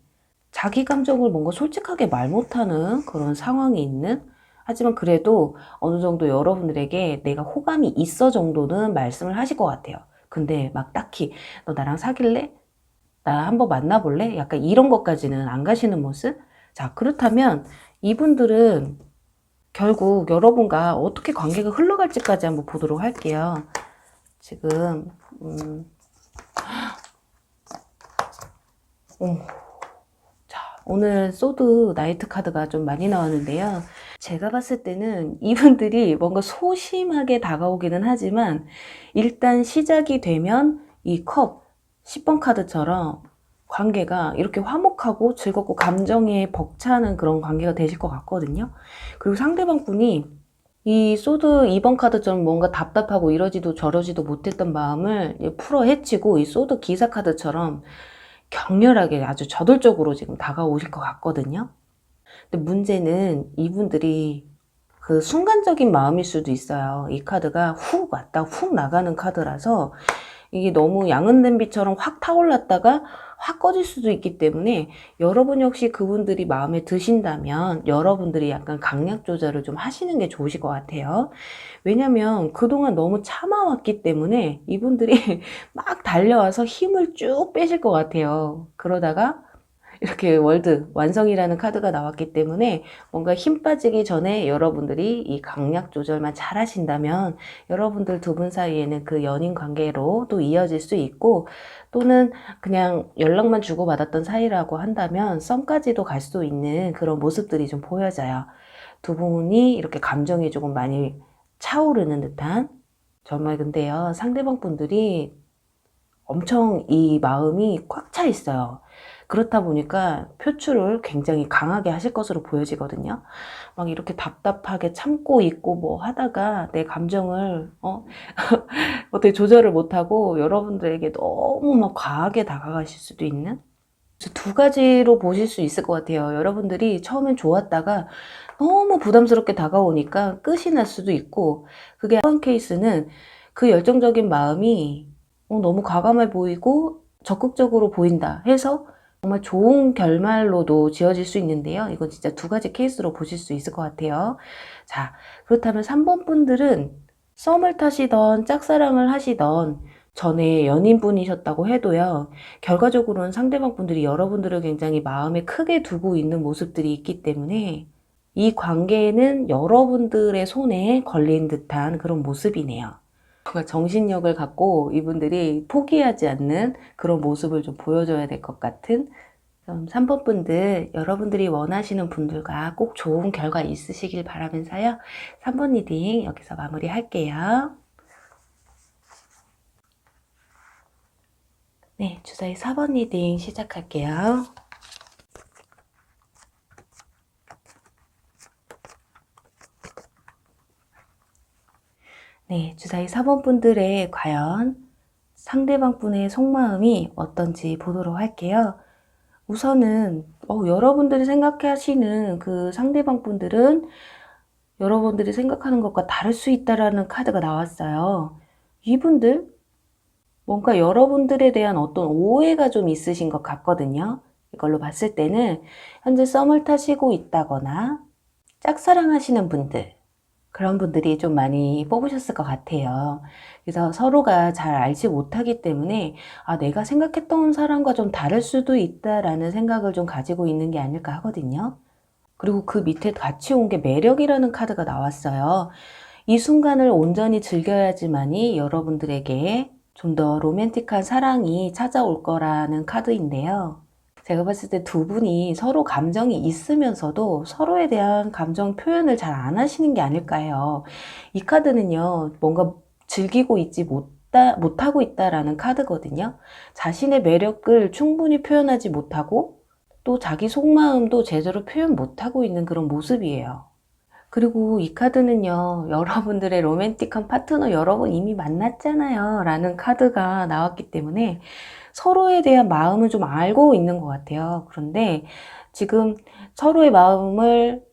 자기 감정을 뭔가 솔직하게 말 못하는 그런 상황이 있는, 하지만 그래도 어느 정도 여러분들에게 내가 호감이 있어 정도는 말씀을 하실 것 같아요. 근데 막 딱히 너 나랑 사귈래? 나 한번 만나볼래? 약간 이런 것까지는 안 가시는 모습? 자, 그렇다면 이분들은 결국 여러분과 어떻게 관계가 흘러갈지까지 한번 보도록 할게요. 지금 자, 오늘 소드 나이트 카드가 좀 많이 나왔는데요. 제가 봤을 때는 이분들이 뭔가 소심하게 다가오기는 하지만 일단 시작이 되면 이 컵 10번 카드처럼 관계가 이렇게 화목하고 즐겁고 감정에 벅차는 그런 관계가 되실 것 같거든요. 그리고 상대방 분이 이 소드 2번 카드처럼 뭔가 답답하고 이러지도 저러지도 못했던 마음을 풀어 헤치고 이 소드 기사 카드처럼 격렬하게 아주 저돌적으로 지금 다가오실 것 같거든요. 근데 문제는 이분들이 그 순간적인 마음일 수도 있어요. 이 카드가 훅 왔다 훅 나가는 카드라서 이게 너무 양은 냄비처럼 확 타올랐다가 확 꺼질 수도 있기 때문에 여러분 역시 그분들이 마음에 드신다면 여러분들이 약간 강약 조절을 좀 하시는 게 좋으실 것 같아요. 왜냐면 그동안 너무 참아왔기 때문에 이분들이 막 달려와서 힘을 쭉 빼실 것 같아요. 그러다가 이렇게 월드 완성이라는 카드가 나왔기 때문에 뭔가 힘 빠지기 전에 여러분들이 이 강약 조절만 잘 하신다면 여러분들 두 분 사이에는 그 연인 관계로 또 이어질 수 있고, 또는 그냥 연락만 주고받았던 사이라고 한다면 썸까지도 갈 수 있는 그런 모습들이 좀 보여져요. 두 분이 이렇게 감정이 조금 많이 차오르는 듯한. 정말 근데요, 상대방 분들이 엄청 이 마음이 꽉 차 있어요. 그렇다 보니까 표출을 굉장히 강하게 하실 것으로 보여지거든요. 막 이렇게 답답하게 참고 있고 뭐 하다가 내 감정을 어떻게 조절을 못하고 여러분들에게 너무 막 과하게 다가가실 수도 있는, 그래서 두 가지로 보실 수 있을 것 같아요. 여러분들이 처음엔 좋았다가 너무 부담스럽게 다가오니까 끝이 날 수도 있고, 그게 한 케이스는 그 열정적인 마음이 너무 과감해 보이고 적극적으로 보인다 해서 정말 좋은 결말로도 지어질 수 있는데요. 이건 진짜 두 가지 케이스로 보실 수 있을 것 같아요. 자, 그렇다면 3번 분들은 썸을 타시던 짝사랑을 하시던 전에 연인분이셨다고 해도요, 결과적으로는 상대방 분들이 여러분들을 굉장히 마음에 크게 두고 있는 모습들이 있기 때문에 이 관계는 여러분들의 손에 걸린 듯한 그런 모습이네요. 뭔가 정신력을 갖고 이분들이 포기하지 않는 그런 모습을 좀 보여줘야 될 것 같은, 3번 분들, 여러분들이 원하시는 분들과 꼭 좋은 결과 있으시길 바라면서요. 3번 리딩 여기서 마무리할게요. 네, 주사위 4번 리딩 시작할게요. 네, 주사위 4번 분들의 과연 상대방 분의 속마음이 어떤지 보도록 할게요. 우선은 여러분들이 생각하시는 그 상대방 분들은 여러분들이 생각하는 것과 다를 수 있다라는 카드가 나왔어요. 이분들 뭔가 여러분들에 대한 어떤 오해가 좀 있으신 것 같거든요. 이걸로 봤을 때는 현재 썸을 타시고 있다거나 짝사랑하시는 분들, 그런 분들이 좀 많이 뽑으셨을 것 같아요. 그래서 서로가 잘 알지 못하기 때문에 내가 생각했던 사람과 좀 다를 수도 있다라는 생각을 좀 가지고 있는 게 아닐까 하거든요. 그리고 그 밑에 같이 온 게 매력이라는 카드가 나왔어요. 이 순간을 온전히 즐겨야지만이 여러분들에게 좀 더 로맨틱한 사랑이 찾아올 거라는 카드인데요. 제가 봤을 때 두 분이 서로 감정이 있으면서도 서로에 대한 감정 표현을 잘 안 하시는 게 아닐까 해요. 이 카드는요, 뭔가 즐기고 있지 못하고 있다라는 카드거든요. 자신의 매력을 충분히 표현하지 못하고 또 자기 속마음도 제대로 표현 못하고 있는 그런 모습이에요. 그리고 이 카드는요, 여러분들의 로맨틱한 파트너 여러분 이미 만났잖아요 라는 카드가 나왔기 때문에 서로에 대한 마음을 좀 알고 있는 것 같아요. 그런데 지금 서로의 마음을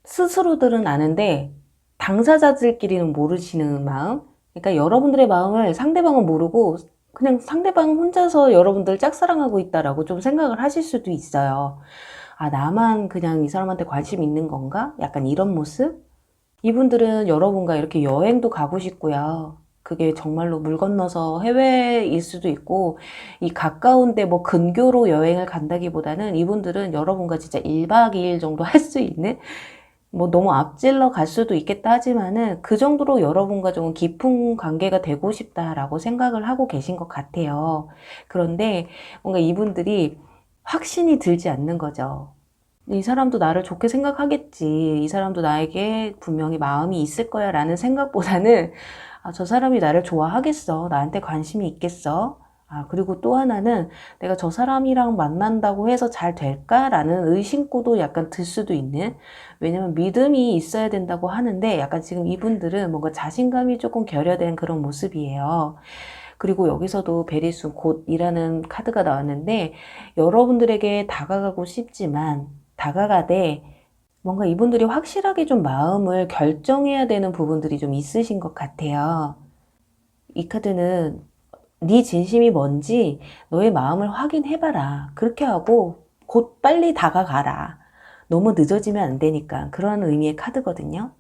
스스로들은 아는데 당사자들끼리는 모르시는 마음? 그러니까 여러분들의 마음을 상대방은 모르고 그냥 상대방 혼자서 여러분들 짝사랑하고 있다라고 좀 생각을 하실 수도 있어요. 나만 그냥 이 사람한테 관심 있는 건가? 약간 이런 모습? 이분들은 여러분과 이렇게 여행도 가고 싶고요. 그게 정말로 물 건너서 해외일 수도 있고, 이 가까운데 뭐 근교로 여행을 간다기보다는 이분들은 여러분과 진짜 1박 2일 정도 할 수 있는, 뭐 너무 앞질러 갈 수도 있겠다 하지만은 그 정도로 여러분과 좀 깊은 관계가 되고 싶다라고 생각을 하고 계신 것 같아요. 그런데 뭔가 이분들이 확신이 들지 않는 거죠. 이 사람도 나를 좋게 생각하겠지. 이 사람도 나에게 분명히 마음이 있을 거야 라는 생각보다는 저 사람이 나를 좋아하겠어. 나한테 관심이 있겠어. 그리고 또 하나는 내가 저 사람이랑 만난다고 해서 잘 될까라는 의심고도 약간 들 수도 있는, 왜냐면 믿음이 있어야 된다고 하는데 약간 지금 이분들은 뭔가 자신감이 조금 결여된 그런 모습이에요. 그리고 여기서도 베리수 곧이라는 카드가 나왔는데 여러분들에게 다가가고 싶지만 다가가되 뭔가 이분들이 확실하게 좀 마음을 결정해야 되는 부분들이 좀 있으신 것 같아요. 이 카드는 네 진심이 뭔지 너의 마음을 확인해봐라. 그렇게 하고 곧 빨리 다가가라. 너무 늦어지면 안 되니까 그런 의미의 카드거든요.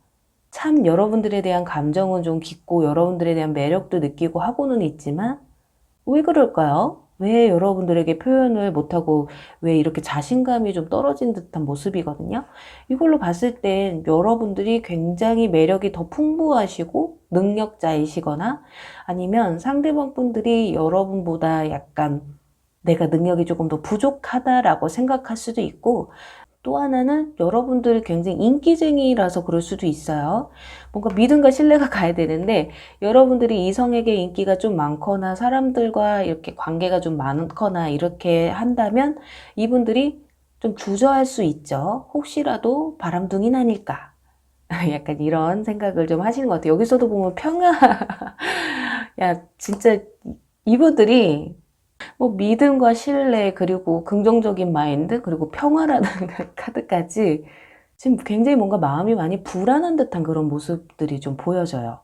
참 여러분들에 대한 감정은 좀 깊고 여러분들에 대한 매력도 느끼고 하고는 있지만 왜 그럴까요? 왜 여러분들에게 표현을 못하고 왜 이렇게 자신감이 좀 떨어진 듯한 모습이거든요. 이걸로 봤을 땐 여러분들이 굉장히 매력이 더 풍부하시고 능력자이시거나 아니면 상대방 분들이 여러분보다 약간 내가 능력이 조금 더 부족하다라고 생각할 수도 있고, 또 하나는 여러분들이 굉장히 인기쟁이라서 그럴 수도 있어요. 뭔가 믿음과 신뢰가 가야 되는데 여러분들이 이성에게 인기가 좀 많거나 사람들과 이렇게 관계가 좀 많거나 이렇게 한다면 이분들이 좀 주저할 수 있죠. 혹시라도 바람둥이 나니까. 약간 이런 생각을 좀 하시는 것 같아요. 여기서도 보면 평화. 야, 진짜 이분들이 뭐 믿음과 신뢰 그리고 긍정적인 마인드 그리고 평화라는 카드까지 지금 굉장히 뭔가 마음이 많이 불안한 듯한 그런 모습들이 좀 보여져요.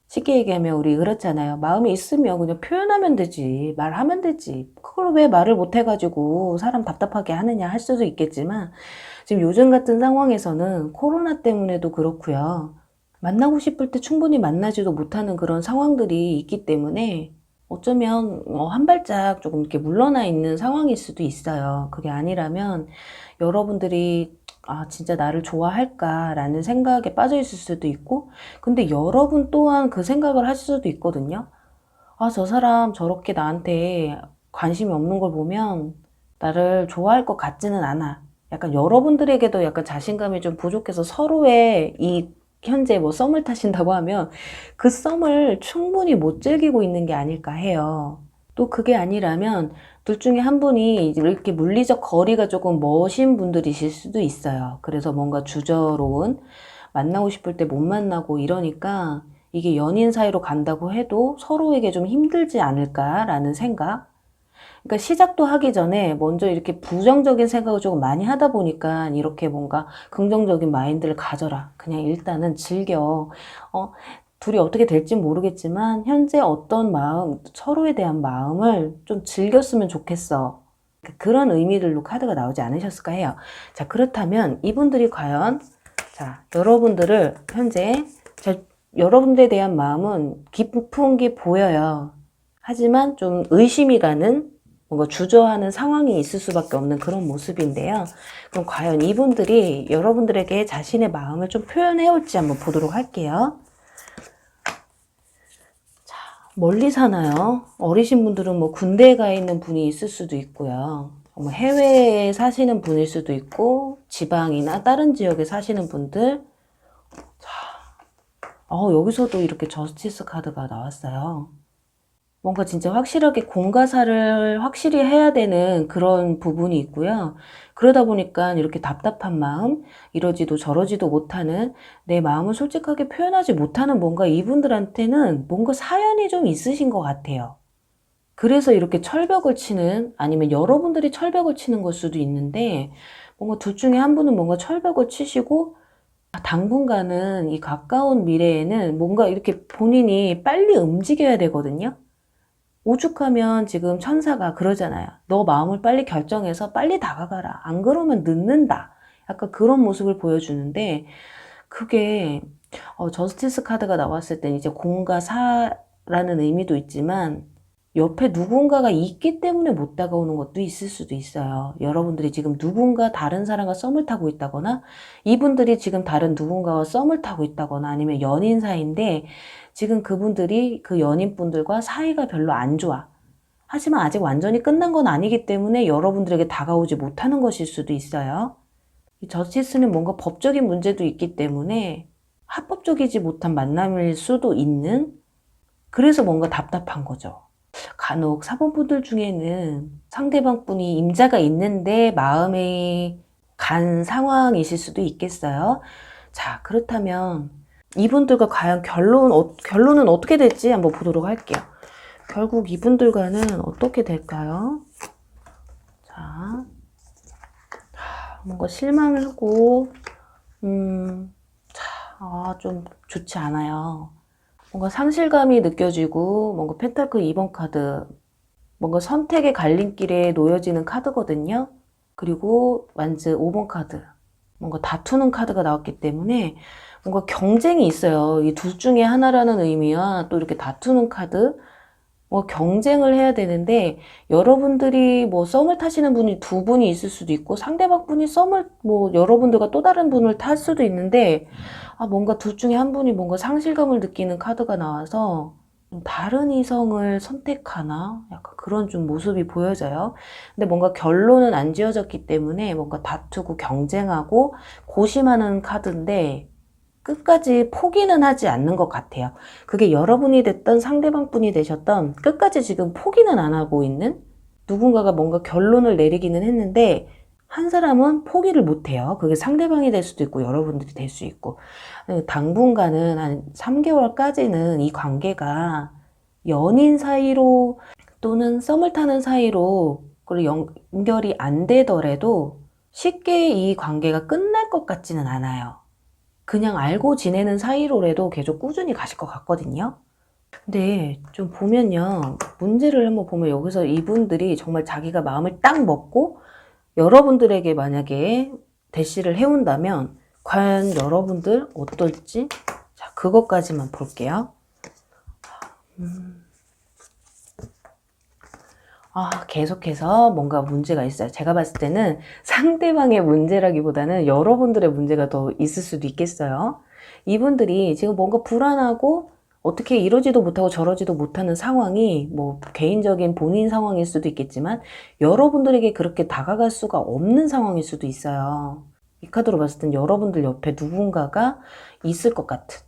쉽게 얘기하면 우리 그렇잖아요. 마음이 있으면 그냥 표현하면 되지. 말하면 되지. 그걸 왜 말을 못 해가지고 사람 답답하게 하느냐 할 수도 있겠지만 지금 요즘 같은 상황에서는 코로나 때문에도 그렇고요. 만나고 싶을 때 충분히 만나지도 못하는 그런 상황들이 있기 때문에 어쩌면 한 발짝 조금 이렇게 물러나 있는 상황일 수도 있어요. 그게 아니라면 여러분들이 진짜 나를 좋아할까라는 생각에 빠져 있을 수도 있고, 근데 여러분 또한 그 생각을 하실 수도 있거든요. 저 사람 저렇게 나한테 관심이 없는 걸 보면 나를 좋아할 것 같지는 않아. 약간 여러분들에게도 약간 자신감이 좀 부족해서 서로의 이 현재 뭐 썸을 타신다고 하면 그 썸을 충분히 못 즐기고 있는 게 아닐까 해요. 또 그게 아니라면 둘 중에 한 분이 이렇게 물리적 거리가 조금 머신 분들이실 수도 있어요. 그래서 뭔가 주저로운 만나고 싶을 때 못 만나고 이러니까 이게 연인 사이로 간다고 해도 서로에게 좀 힘들지 않을까라는 생각. 그러니까 시작도 하기 전에 먼저 이렇게 부정적인 생각을 조금 많이 하다 보니까 이렇게 뭔가 긍정적인 마인드를 가져라. 그냥 일단은 즐겨. 둘이 어떻게 될지 모르겠지만 현재 어떤 마음, 서로에 대한 마음을 좀 즐겼으면 좋겠어. 그런 의미들로 카드가 나오지 않으셨을까 해요. 자, 그렇다면 이분들이 과연 여러분들을 현재 여러분들에 대한 마음은 깊은 게 보여요. 하지만 좀 의심이 가는 뭔가 주저하는 상황이 있을 수밖에 없는 그런 모습인데요. 그럼 과연 이분들이 여러분들에게 자신의 마음을 좀 표현해 올지 한번 보도록 할게요. 자, 멀리 사나요? 어리신 분들은 뭐 군대에 가 있는 분이 있을 수도 있고요. 해외에 사시는 분일 수도 있고 지방이나 다른 지역에 사시는 분들. 여기서도 이렇게 저스티스 카드가 나왔어요. 뭔가 진짜 확실하게 공과사를 확실히 해야 되는 그런 부분이 있고요. 그러다 보니까 이렇게 답답한 마음, 이러지도 저러지도 못하는 내 마음을 솔직하게 표현하지 못하는 뭔가 이분들한테는 뭔가 사연이 좀 있으신 것 같아요. 그래서 이렇게 철벽을 치는, 아니면 여러분들이 철벽을 치는 걸 수도 있는데 뭔가 둘 중에 한 분은 뭔가 철벽을 치시고 당분간은 이 가까운 미래에는 뭔가 이렇게 본인이 빨리 움직여야 되거든요. 오죽하면 지금 천사가 그러잖아요. 너 마음을 빨리 결정해서 빨리 다가가라. 안 그러면 늦는다. 약간 그런 모습을 보여주는데 그게 저스티스 카드가 나왔을 땐 이제 공과 사라는 의미도 있지만 옆에 누군가가 있기 때문에 못 다가오는 것도 있을 수도 있어요. 여러분들이 지금 누군가 다른 사람과 썸을 타고 있다거나 이분들이 지금 다른 누군가와 썸을 타고 있다거나 아니면 연인 사이인데 지금 그분들이 그 연인분들과 사이가 별로 안 좋아. 하지만 아직 완전히 끝난 건 아니기 때문에 여러분들에게 다가오지 못하는 것일 수도 있어요. 이 저스티스는 뭔가 법적인 문제도 있기 때문에 합법적이지 못한 만남일 수도 있는, 그래서 뭔가 답답한 거죠. 간혹 사본분들 중에는 상대방 분이 임자가 있는데 마음이 간 상황이실 수도 있겠어요. 자, 그렇다면 이분들과 과연 결론은 어떻게 될지 한번 보도록 할게요. 결국 이분들과는 어떻게 될까요? 자, 뭔가 실망하고, 좀 좋지 않아요. 뭔가 상실감이 느껴지고, 뭔가 펜타클 2번 카드, 뭔가 선택의 갈림길에 놓여지는 카드거든요. 그리고 완즈 5번 카드, 뭔가 다투는 카드가 나왔기 때문에 뭔가 경쟁이 있어요. 이 둘 중에 하나라는 의미와 또 이렇게 다투는 카드, 경쟁을 해야 되는데 여러분들이 뭐 썸을 타시는 분이 두 분이 있을 수도 있고 상대방 분이 썸을 여러분들과 또 다른 분을 탈 수도 있는데 뭔가 둘 중에 한 분이 뭔가 상실감을 느끼는 카드가 나와서 좀 다른 이성을 선택하나? 약간 그런 좀 모습이 보여져요. 근데 뭔가 결론은 안 지어졌기 때문에 뭔가 다투고 경쟁하고 고심하는 카드인데 끝까지 포기는 하지 않는 것 같아요. 그게 여러분이 됐던 상대방 분이 되셨던 끝까지 지금 포기는 안 하고 있는 누군가가 뭔가 결론을 내리기는 했는데 한 사람은 포기를 못 해요. 그게 상대방이 될 수도 있고 여러분들이 될 수 있고 당분간은 한 3개월까지는 이 관계가 연인 사이로 또는 썸을 타는 사이로 그리고 연결이 안 되더라도 쉽게 이 관계가 끝날 것 같지는 않아요. 그냥 알고 지내는 사이로라도 계속 꾸준히 가실 것 같거든요. 근데 좀 보면요. 문제를 한번 보면 여기서 이분들이 정말 자기가 마음을 딱 먹고 여러분들에게 만약에 대시를 해온다면 과연 여러분들 어떨지? 자, 그것까지만 볼게요. 계속해서 뭔가 문제가 있어요. 제가 봤을 때는 상대방의 문제라기보다는 여러분들의 문제가 더 있을 수도 있겠어요. 이분들이 지금 뭔가 불안하고 어떻게 이러지도 못하고 저러지도 못하는 상황이 뭐 개인적인 본인 상황일 수도 있겠지만 여러분들에게 그렇게 다가갈 수가 없는 상황일 수도 있어요. 이 카드로 봤을 땐 여러분들 옆에 누군가가 있을 것 같은.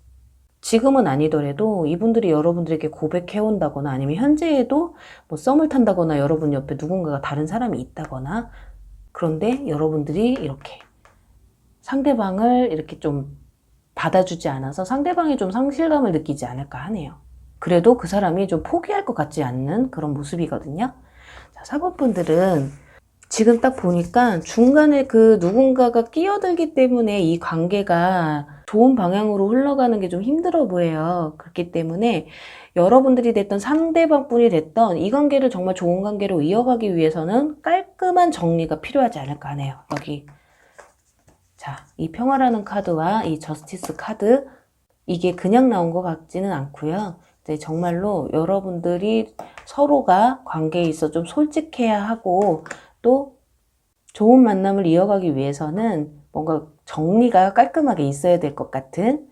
지금은 아니더라도 이분들이 여러분들에게 고백해온다거나 아니면 현재에도 뭐 썸을 탄다거나 여러분 옆에 누군가가 다른 사람이 있다거나 그런데 여러분들이 이렇게 상대방을 이렇게 좀 받아주지 않아서 상대방이 좀 상실감을 느끼지 않을까 하네요. 그래도 그 사람이 좀 포기할 것 같지 않는 그런 모습이거든요. 자, 4번 분들은 지금 딱 보니까 중간에 그 누군가가 끼어들기 때문에 이 관계가 좋은 방향으로 흘러가는 게 좀 힘들어 보여요. 그렇기 때문에 여러분들이 됐던 상대방 분이 됐던 이 관계를 정말 좋은 관계로 이어가기 위해서는 깔끔한 정리가 필요하지 않을까 하네요. 여기. 자, 이 평화라는 카드와 이 저스티스 카드, 이게 그냥 나온 것 같지는 않고요. 이제 정말로 여러분들이 서로가 관계에 있어 좀 솔직해야 하고 또 좋은 만남을 이어가기 위해서는 뭔가 정리가 깔끔하게 있어야 될 것 같은.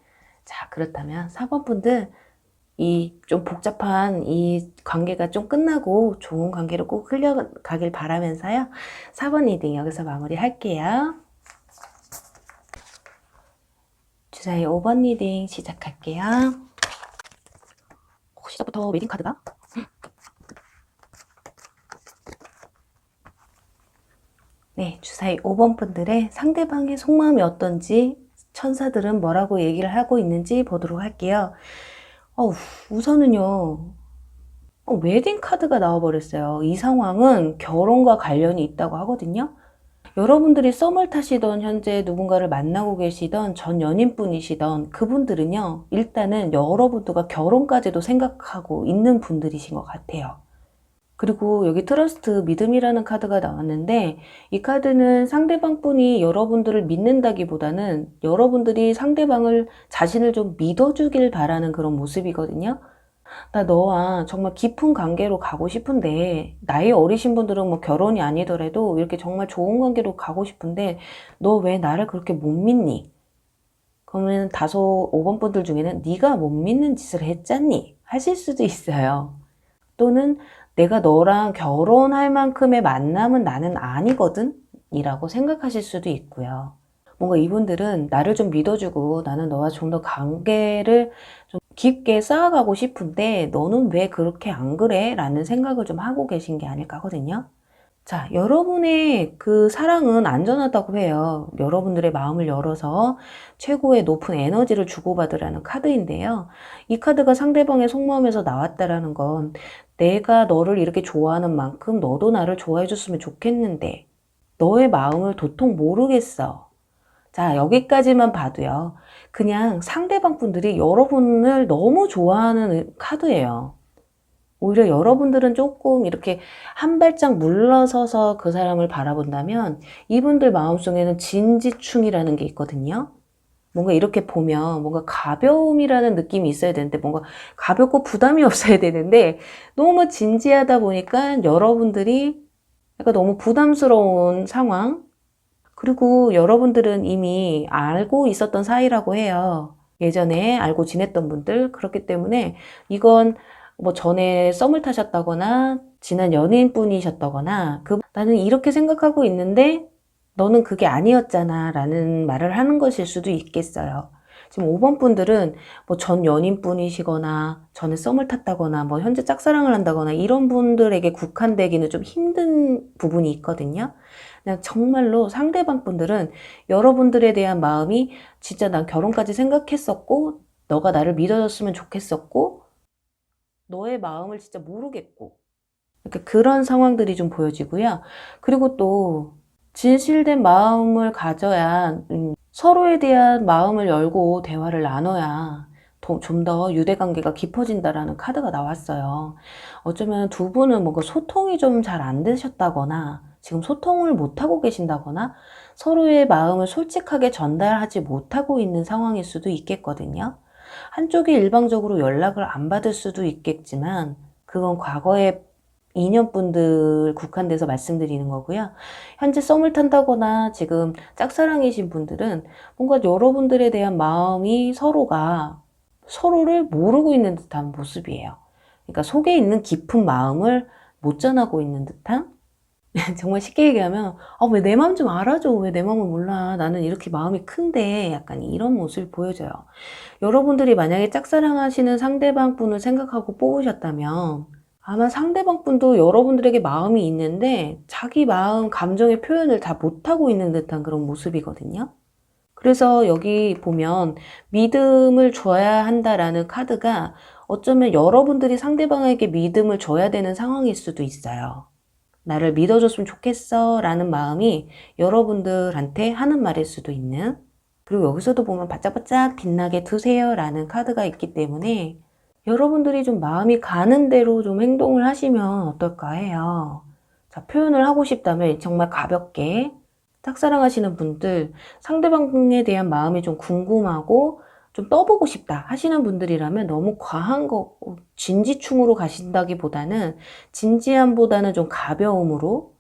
자, 그렇다면 4번 분들 이 좀 복잡한 이 관계가 좀 끝나고 좋은 관계로 꼭 흘러가길 바라면서요. 4번 리딩 여기서 마무리 할게요. 주사위 5번 리딩 시작할게요. 시작부터 웨딩 카드가 네, 주사위 5번 분들의 상대방의 속마음이 어떤지 천사들은 뭐라고 얘기를 하고 있는지 보도록 할게요. 우선은요. 웨딩 카드가 나와버렸어요. 이 상황은 결혼과 관련이 있다고 하거든요. 여러분들이 썸을 타시던 현재 누군가를 만나고 계시던 전 연인분이시던 그분들은요. 일단은 여러분들과 결혼까지도 생각하고 있는 분들이신 것 같아요. 그리고 여기 트러스트, 믿음이라는 카드가 나왔는데 이 카드는 상대방 분이 여러분들을 믿는다기보다는 여러분들이 상대방을 자신을 좀 믿어주길 바라는 그런 모습이거든요. 나 너와 정말 깊은 관계로 가고 싶은데 나이 어리신 분들은 뭐 결혼이 아니더라도 이렇게 정말 좋은 관계로 가고 싶은데 너 왜 나를 그렇게 못 믿니? 그러면 다소 5번 분들 중에는 네가 못 믿는 짓을 했잖니? 하실 수도 있어요. 또는 내가 너랑 결혼할 만큼의 만남은 나는 아니거든? 이라고 생각하실 수도 있고요. 뭔가 이분들은 나를 좀 믿어주고 나는 너와 좀 더 관계를 좀 깊게 쌓아가고 싶은데 너는 왜 그렇게 안 그래? 라는 생각을 좀 하고 계신 게 아닐까 하거든요. 자, 여러분의 그 사랑은 안전하다고 해요. 여러분들의 마음을 열어서 최고의 높은 에너지를 주고받으라는 카드인데요. 이 카드가 상대방의 속마음에서 나왔다라는 건 내가 너를 이렇게 좋아하는 만큼 너도 나를 좋아해 줬으면 좋겠는데 너의 마음을 도통 모르겠어. 자, 여기까지만 봐도요. 그냥 상대방 분들이 여러분을 너무 좋아하는 카드예요. 오히려 여러분들은 조금 이렇게 한 발짝 물러서서 그 사람을 바라본다면 이분들 마음속에는 진지충이라는 게 있거든요. 뭔가 이렇게 보면 뭔가 가벼움이라는 느낌이 있어야 되는데 뭔가 가볍고 부담이 없어야 되는데 너무 진지하다 보니까 여러분들이 약간 너무 부담스러운 상황. 그리고 여러분들은 이미 알고 있었던 사이라고 해요. 예전에 알고 지냈던 분들. 그렇기 때문에 이건 뭐 전에 썸을 타셨다거나 지난 연인분이셨다거나 나는 이렇게 생각하고 있는데 너는 그게 아니었잖아 라는 말을 하는 것일 수도 있겠어요. 지금 5번 분들은 뭐 전 연인분이시거나 전에 썸을 탔다거나 뭐 현재 짝사랑을 한다거나 이런 분들에게 국한되기는 좀 힘든 부분이 있거든요. 그냥 정말로 상대방 분들은 여러분들에 대한 마음이 진짜 난 결혼까지 생각했었고 너가 나를 믿어줬으면 좋겠었고 너의 마음을 진짜 모르겠고 그러니까 그런 상황들이 좀 보여지고요. 그리고 또 진실된 마음을 가져야 서로에 대한 마음을 열고 대화를 나눠야 좀 더 유대관계가 깊어진다라는 카드가 나왔어요. 어쩌면 두 분은 뭔가 소통이 좀 잘 안 되셨다거나 지금 소통을 못하고 계신다거나 서로의 마음을 솔직하게 전달하지 못하고 있는 상황일 수도 있겠거든요. 한쪽이 일방적으로 연락을 안 받을 수도 있겠지만 그건 과거의 인연분들 국한돼서 말씀드리는 거고요. 현재 썸을 탄다거나 지금 짝사랑이신 분들은 뭔가 여러분들에 대한 마음이 서로가 서로를 모르고 있는 듯한 모습이에요. 그러니까 속에 있는 깊은 마음을 못 전하고 있는 듯한 정말 쉽게 얘기하면 왜 내 마음 좀 알아줘. 왜 내 마음을 몰라. 나는 이렇게 마음이 큰데 약간 이런 모습을 보여줘요. 여러분들이 만약에 짝사랑하시는 상대방 분을 생각하고 뽑으셨다면 아마 상대방 분도 여러분들에게 마음이 있는데 자기 마음, 감정의 표현을 다 못하고 있는 듯한 그런 모습이거든요. 그래서 여기 보면 믿음을 줘야 한다라는 카드가 어쩌면 여러분들이 상대방에게 믿음을 줘야 되는 상황일 수도 있어요. 나를 믿어줬으면 좋겠어 라는 마음이 여러분들한테 하는 말일 수도 있는 그리고 여기서도 보면 바짝바짝 빛나게 두세요 라는 카드가 있기 때문에 여러분들이 좀 마음이 가는 대로 좀 행동을 하시면 어떨까 해요. 자, 표현을 하고 싶다면 정말 가볍게 짝사랑하시는 분들 상대방에 대한 마음이 좀 궁금하고 좀 떠보고 싶다 하시는 분들이라면 너무 과한 거 진지충으로 가신다기보다는 진지함보다는 좀 가벼움으로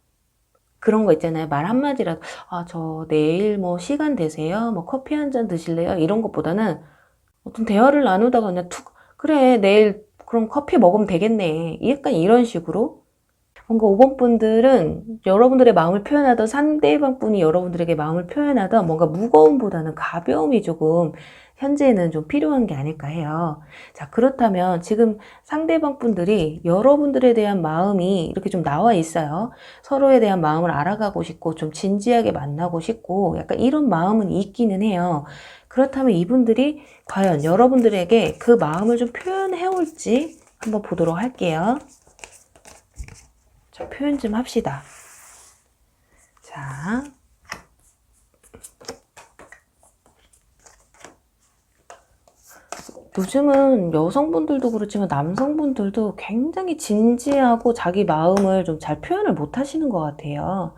그런 거 있잖아요. 말 한마디라도 저 내일 뭐 시간 되세요? 뭐 커피 한 잔 드실래요? 이런 것보다는 어떤 대화를 나누다가 그냥 툭 그래 내일 그럼 커피 먹으면 되겠네. 약간 이런 식으로 뭔가 5번 분들은 여러분들의 마음을 표현하던 상대방 분이 여러분들에게 마음을 표현하던 뭔가 무거움보다는 가벼움이 조금 현재는 좀 필요한 게 아닐까 해요. 자, 그렇다면 지금 상대방 분들이 여러분들에 대한 마음이 이렇게 좀 나와 있어요. 서로에 대한 마음을 알아가고 싶고 좀 진지하게 만나고 싶고 약간 이런 마음은 있기는 해요. 그렇다면 이분들이 과연 여러분들에게 그 마음을 좀 표현해 올지 한번 보도록 할게요. 자, 표현 좀 합시다. 자, 요즘은 여성분들도 그렇지만 남성분들도 굉장히 진지하고 자기 마음을 좀 잘 표현을 못 하시는 것 같아요.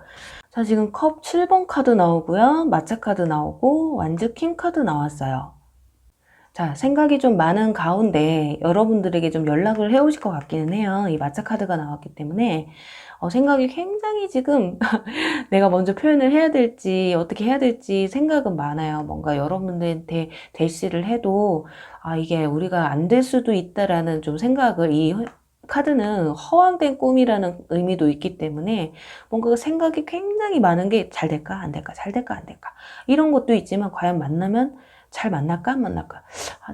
자, 지금 컵 7번 카드 나오고요. 마차 카드 나오고 완즈 킹 카드 나왔어요. 자, 생각이 좀 많은 가운데 여러분들에게 좀 연락을 해오실 것 같기는 해요. 이 마차 카드가 나왔기 때문에 생각이 굉장히 지금 내가 먼저 표현을 해야 될지 어떻게 해야 될지 생각은 많아요. 뭔가 여러분들한테 대시를 해도 이게 우리가 안 될 수도 있다라는 좀 생각을 이 카드는 허황된 꿈이라는 의미도 있기 때문에 뭔가 생각이 굉장히 많은 게 잘 될까 안 될까 잘 될까 안 될까 이런 것도 있지만 과연 만나면 잘 만날까 안 만날까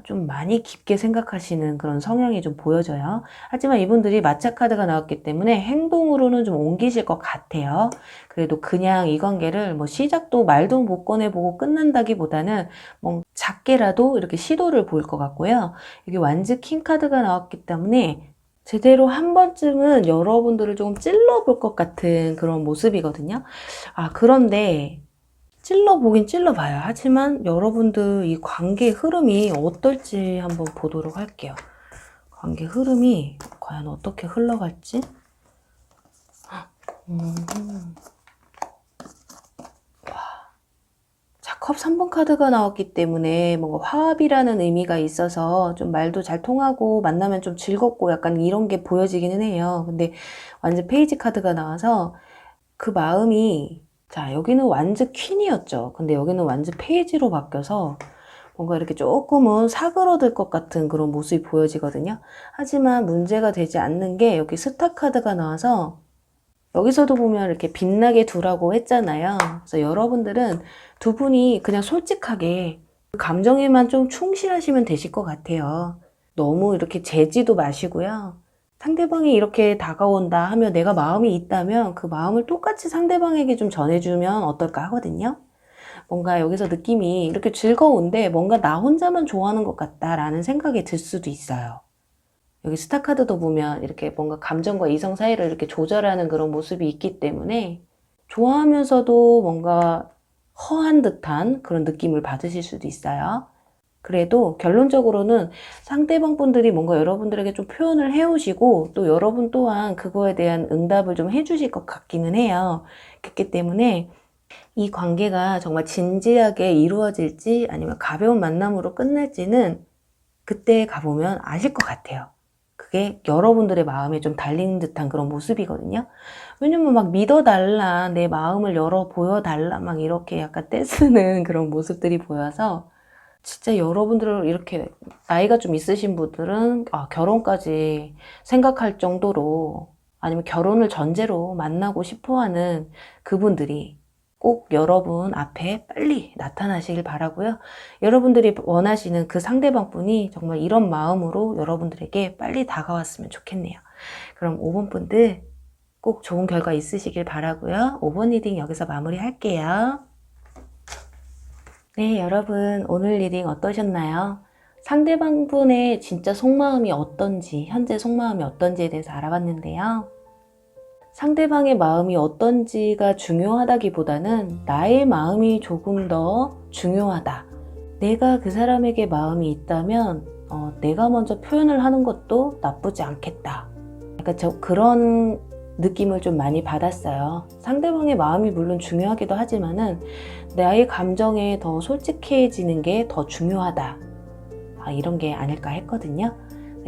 좀 많이 깊게 생각하시는 그런 성향이 좀 보여져요. 하지만 이분들이 마차 카드가 나왔기 때문에 행동으로는 좀 옮기실 것 같아요. 그래도 그냥 이 관계를 뭐 시작도 말도 못 꺼내보고 끝난다기보다는 뭐 작게라도 이렇게 시도를 볼 것 같고요. 여기 완즈 킹 카드가 나왔기 때문에 제대로 한 번쯤은 여러분들을 조금 찔러볼 것 같은 그런 모습이거든요. 그런데 찔러보긴 찔러봐요. 하지만 여러분들 이 관계의 흐름이 어떨지 한번 보도록 할게요. 관계 흐름이 과연 어떻게 흘러갈지. 자, 컵 3번 카드가 나왔기 때문에 뭔가 화합이라는 의미가 있어서 좀 말도 잘 통하고 만나면 좀 즐겁고 약간 이런 게 보여지기는 해요. 근데 완전 페이지 카드가 나와서 그 마음이 자, 여기는 완즈 퀸이었죠. 근데 여기는 완즈 페이지로 바뀌어서 뭔가 이렇게 조금은 사그러들 것 같은 그런 모습이 보여지거든요. 하지만 문제가 되지 않는 게 여기 스타 카드가 나와서 여기서도 보면 이렇게 빛나게 두라고 했잖아요. 그래서 여러분들은 두 분이 그냥 솔직하게 그 감정에만 좀 충실하시면 되실 것 같아요. 너무 이렇게 재지도 마시고요. 상대방이 이렇게 다가온다 하면 내가 마음이 있다면 그 마음을 똑같이 상대방에게 좀 전해주면 어떨까 하거든요. 뭔가 여기서 느낌이 이렇게 즐거운데 뭔가 나 혼자만 좋아하는 것 같다라는 생각이 들 수도 있어요. 여기 스타 카드도 보면 이렇게 뭔가 감정과 이성 사이를 이렇게 조절하는 그런 모습이 있기 때문에 좋아하면서도 뭔가 허한 듯한 그런 느낌을 받으실 수도 있어요. 그래도 결론적으로는 상대방 분들이 뭔가 여러분들에게 좀 표현을 해오시고 또 여러분 또한 그거에 대한 응답을 좀 해주실 것 같기는 해요. 그렇기 때문에 이 관계가 정말 진지하게 이루어질지 아니면 가벼운 만남으로 끝날지는 그때 가보면 아실 것 같아요. 그게 여러분들의 마음에 좀 달린 듯한 그런 모습이거든요. 왜냐면 막 믿어달라, 내 마음을 열어 보여달라, 막 이렇게 약간 떼쓰는 그런 모습들이 보여서 진짜 여러분들을 이렇게 나이가 좀 있으신 분들은 결혼까지 생각할 정도로 아니면 결혼을 전제로 만나고 싶어하는 그분들이 꼭 여러분 앞에 빨리 나타나시길 바라고요. 여러분들이 원하시는 그 상대방 분이 정말 이런 마음으로 여러분들에게 빨리 다가왔으면 좋겠네요. 그럼 5번 분들 꼭 좋은 결과 있으시길 바라고요. 5번 리딩 여기서 마무리할게요. 네, 여러분 오늘 리딩 어떠셨나요? 상대방 분의 진짜 속마음이 어떤지, 현재 속마음이 어떤지에 대해서 알아봤는데요. 상대방의 마음이 어떤지가 중요하다기보다는 나의 마음이 조금 더 중요하다. 내가 그 사람에게 마음이 있다면 내가 먼저 표현을 하는 것도 나쁘지 않겠다. 약간 그런 느낌을 좀 많이 받았어요. 상대방의 마음이 물론 중요하기도 하지만은 나의 감정에 더 솔직해지는 게 더 중요하다. 이런 게 아닐까 했거든요.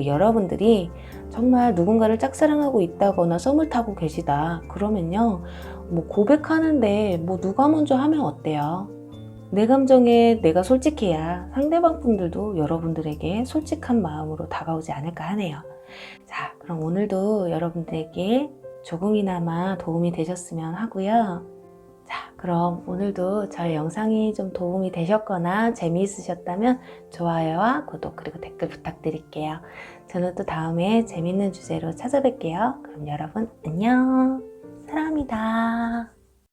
여러분들이 정말 누군가를 짝사랑하고 있다거나 썸을 타고 계시다 그러면요, 뭐 고백하는데 뭐 누가 먼저 하면 어때요? 내 감정에 내가 솔직해야 상대방 분들도 여러분들에게 솔직한 마음으로 다가오지 않을까 하네요. 자, 그럼 오늘도 여러분들에게 조금이나마 도움이 되셨으면 하고요. 자, 그럼 오늘도 저의 영상이 좀 도움이 되셨거나 재미있으셨다면 좋아요와 구독 그리고 댓글 부탁드릴게요. 저는 또 다음에 재밌는 주제로 찾아뵐게요. 그럼 여러분 안녕. 사랑합니다.